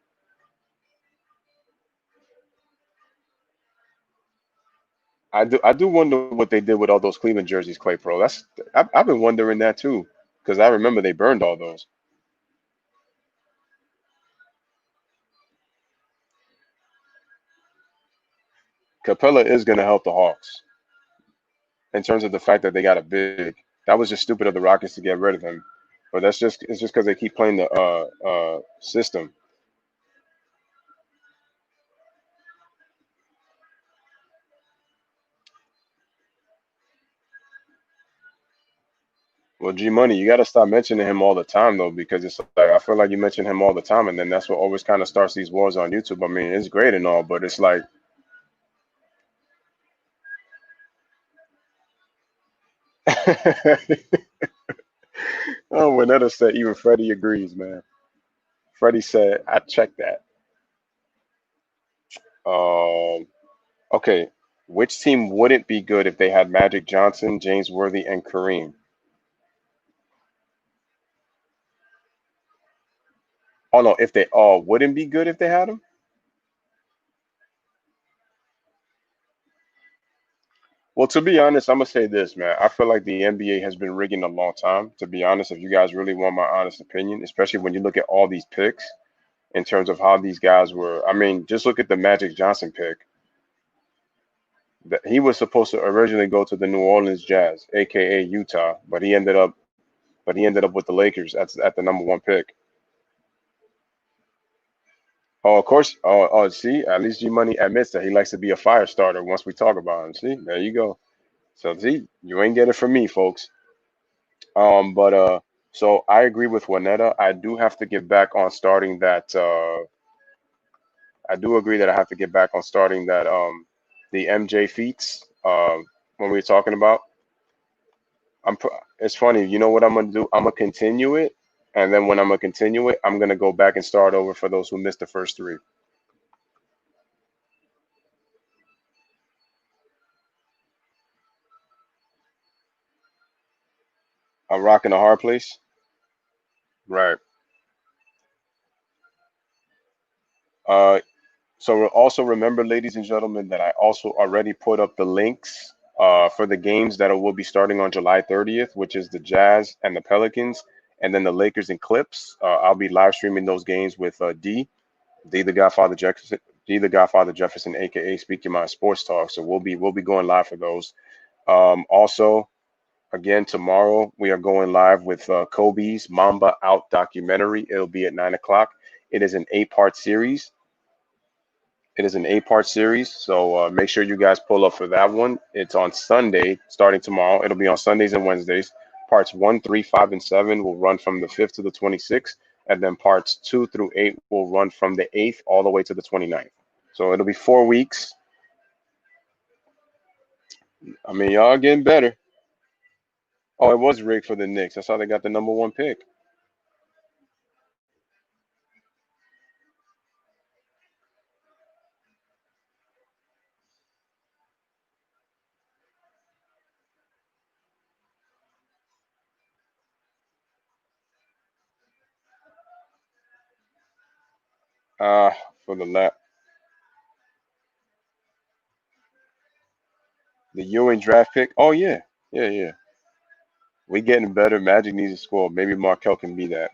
A: I do wonder what they did with all those Cleveland jerseys, Clay Pro. I've been wondering that too, because I remember they burned all those. Capella is going to help the Hawks in terms of the fact that they got a big. That was just stupid of the Rockets to get rid of him, but it's just because they keep playing the system. Well, G Money, you got to stop mentioning him all the time though, because it's like I feel like you mention him all the time, and then that's what always kind of starts these wars on YouTube. I mean, it's great and all, but it's like, oh, Winetta said even Freddie agrees, man. Freddie said, I checked that. Um, okay, which team wouldn't be good if they had Magic Johnson, James Worthy, and Kareem? Oh no, if they all wouldn't be good if they had them. Well, to be honest, I'm gonna say this, man. I feel like the NBA has been rigging a long time. To be honest, if you guys really want my honest opinion, especially when you look at all these picks in terms of how these guys were. I mean, just look at the Magic Johnson pick. That he was supposed to originally go to the New Orleans Jazz, aka Utah, but he ended up with the Lakers at the number one pick. Oh, of course. Oh, see, at least G Money admits that he likes to be a fire starter once we talk about him. See, there you go. So see, you ain't get it from me, folks. But so I agree with Juanetta. I do have to get back on starting that. I do agree that I have to get back on starting that. The MJ feats. When we were talking about. It's funny. You know what I'm gonna do? I'm gonna continue it, and then when I'm gonna continue it, I'm gonna go back and start over for those who missed the first three. I'm rocking a hard place. Right. Uh, so also remember, ladies and gentlemen, that I also already put up the links for the games that will be starting on July 30th, which is the Jazz and the Pelicans, and then the Lakers and Clips. I'll be live streaming those games with D the Godfather Jefferson, D the Godfather Jefferson, aka Speaking My Sports Talk. So we'll be going live for those. Also, again tomorrow we are going live with Kobe's Mamba Out documentary. It'll be at 9 o'clock. It is an 8-part series. It is an 8-part series, so make sure you guys pull up for that one. It's on Sunday, starting tomorrow. It'll be on Sundays and Wednesdays. Parts 1, 3, 5, and 7 will run from the 5th to the 26th, and then parts 2 through 8 will run from the 8th all the way to the 29th. So it'll be 4 weeks. I mean, y'all getting better. Oh, it was rigged for the Knicks. That's how they got the number one pick. Uh, for the Ewing draft pick. Oh yeah, yeah, yeah. We getting better. Magic needs to score. Maybe Markel can be that.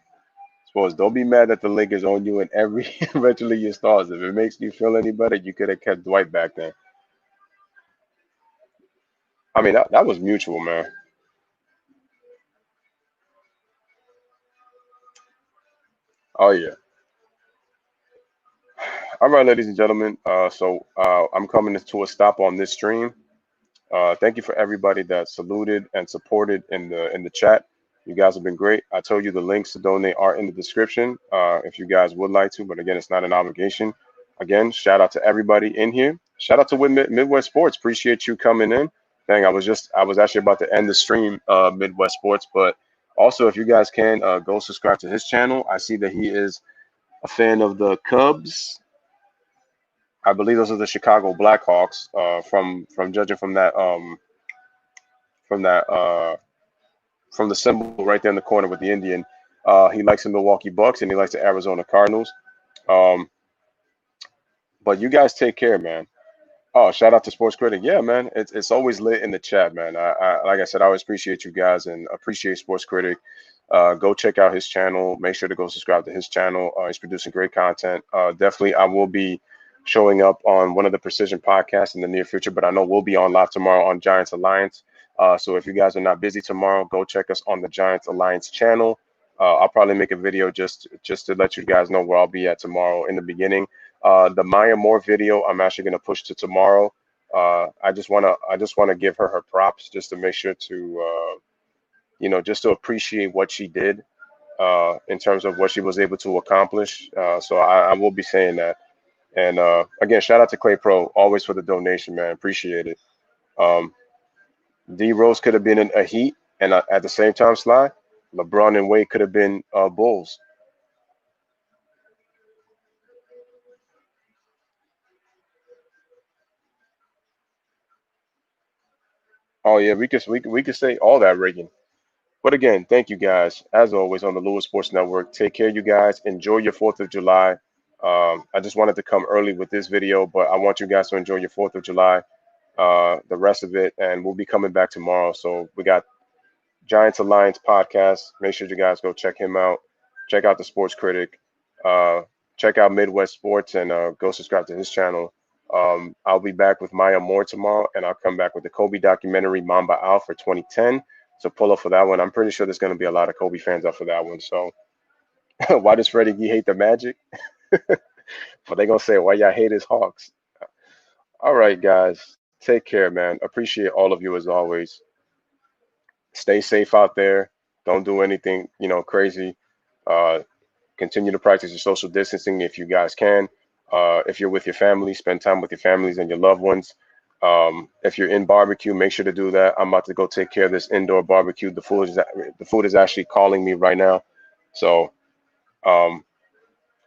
A: Suppose don't be mad that the Lakers own you in every eventually your stars. If it makes you feel any better, you could have kept Dwight back then. I mean that was mutual, man. Oh yeah. All right, ladies and gentlemen. So I'm coming to a stop on this stream. Thank you for everybody that saluted and supported in the chat. You guys have been great. I told you the links to donate are in the description if you guys would like to, but again, it's not an obligation. Again, shout out to everybody in here. Shout out to Midwest Sports. Appreciate you coming in. Dang, I was actually about to end the stream, Midwest Sports, but also if you guys can go subscribe to his channel. I see that he is a fan of the Cubs. I believe those are the Chicago Blackhawks. From judging from that from the symbol right there in the corner with the Indian. He likes the Milwaukee Bucks and he likes the Arizona Cardinals. Um, but you guys take care, man. Oh, shout out to Sports Critic. Yeah, man, it's always lit in the chat, man. Like I said, I always appreciate you guys and appreciate Sports Critic. Go check out his channel. Make sure to go subscribe to his channel. He's producing great content. Definitely, I will be showing up on one of the Precision podcasts in the near future, but I know we'll be on live tomorrow on Giants Alliance. So if you guys are not busy tomorrow, go check us on the Giants Alliance channel. I'll probably make a video just to let you guys know where I'll be at tomorrow in the beginning. The Maya Moore video, I'm actually gonna push to tomorrow. I just wanna give her her props just to make sure to just to appreciate what she did in terms of what she was able to accomplish. So I will be saying that. And again, shout out to Clay Pro always for the donation, man. Appreciate it. Um, D Rose could have been in a Heat, and at the same time, Sly, LeBron and Wade could have been Bulls. Oh yeah, we could say all that, Reagan. But again, thank you guys as always on the Lewis Sports Network. Take care, you guys. Enjoy your 4th of July. I just wanted to come early with this video, but I want you guys to enjoy your 4th of July, the rest of it, and we'll be coming back tomorrow. So we got Giants Alliance podcast. Make sure you guys go check him out. Check out the Sports Critic. Uh, check out Midwest Sports and go subscribe to his channel. I'll be back with Maya Moore tomorrow, and I'll come back with the Kobe documentary Mamba Out for 2010. So pull up for that one. I'm pretty sure there's going to be a lot of Kobe fans up for that one. So why does Freddie Gee hate the Magic? But they're going to say, why y'all hate his Hawks? All right, guys. Take care, man. Appreciate all of you as always. Stay safe out there. Don't do anything, crazy. Uh, Continue to practice your social distancing if you guys can. If you're with your family, spend time with your families and your loved ones. If you're in barbecue, make sure to do that. I'm about to go take care of this indoor barbecue. The food is actually calling me right now. So, um,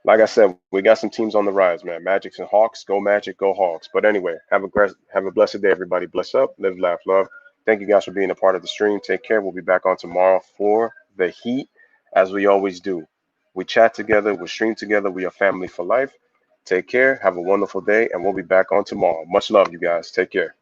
A: like I said, we got some teams on the rise, man. Magics and Hawks, go Magic, go Hawks. But anyway, have a blessed day, everybody. Bless up, live, laugh, love. Thank you guys for being a part of the stream. Take care. We'll be back on tomorrow for the Heat, as we always do. We chat together, we stream together. We are family for life. Take care. Have a wonderful day, and we'll be back on tomorrow. Much love, you guys. Take care.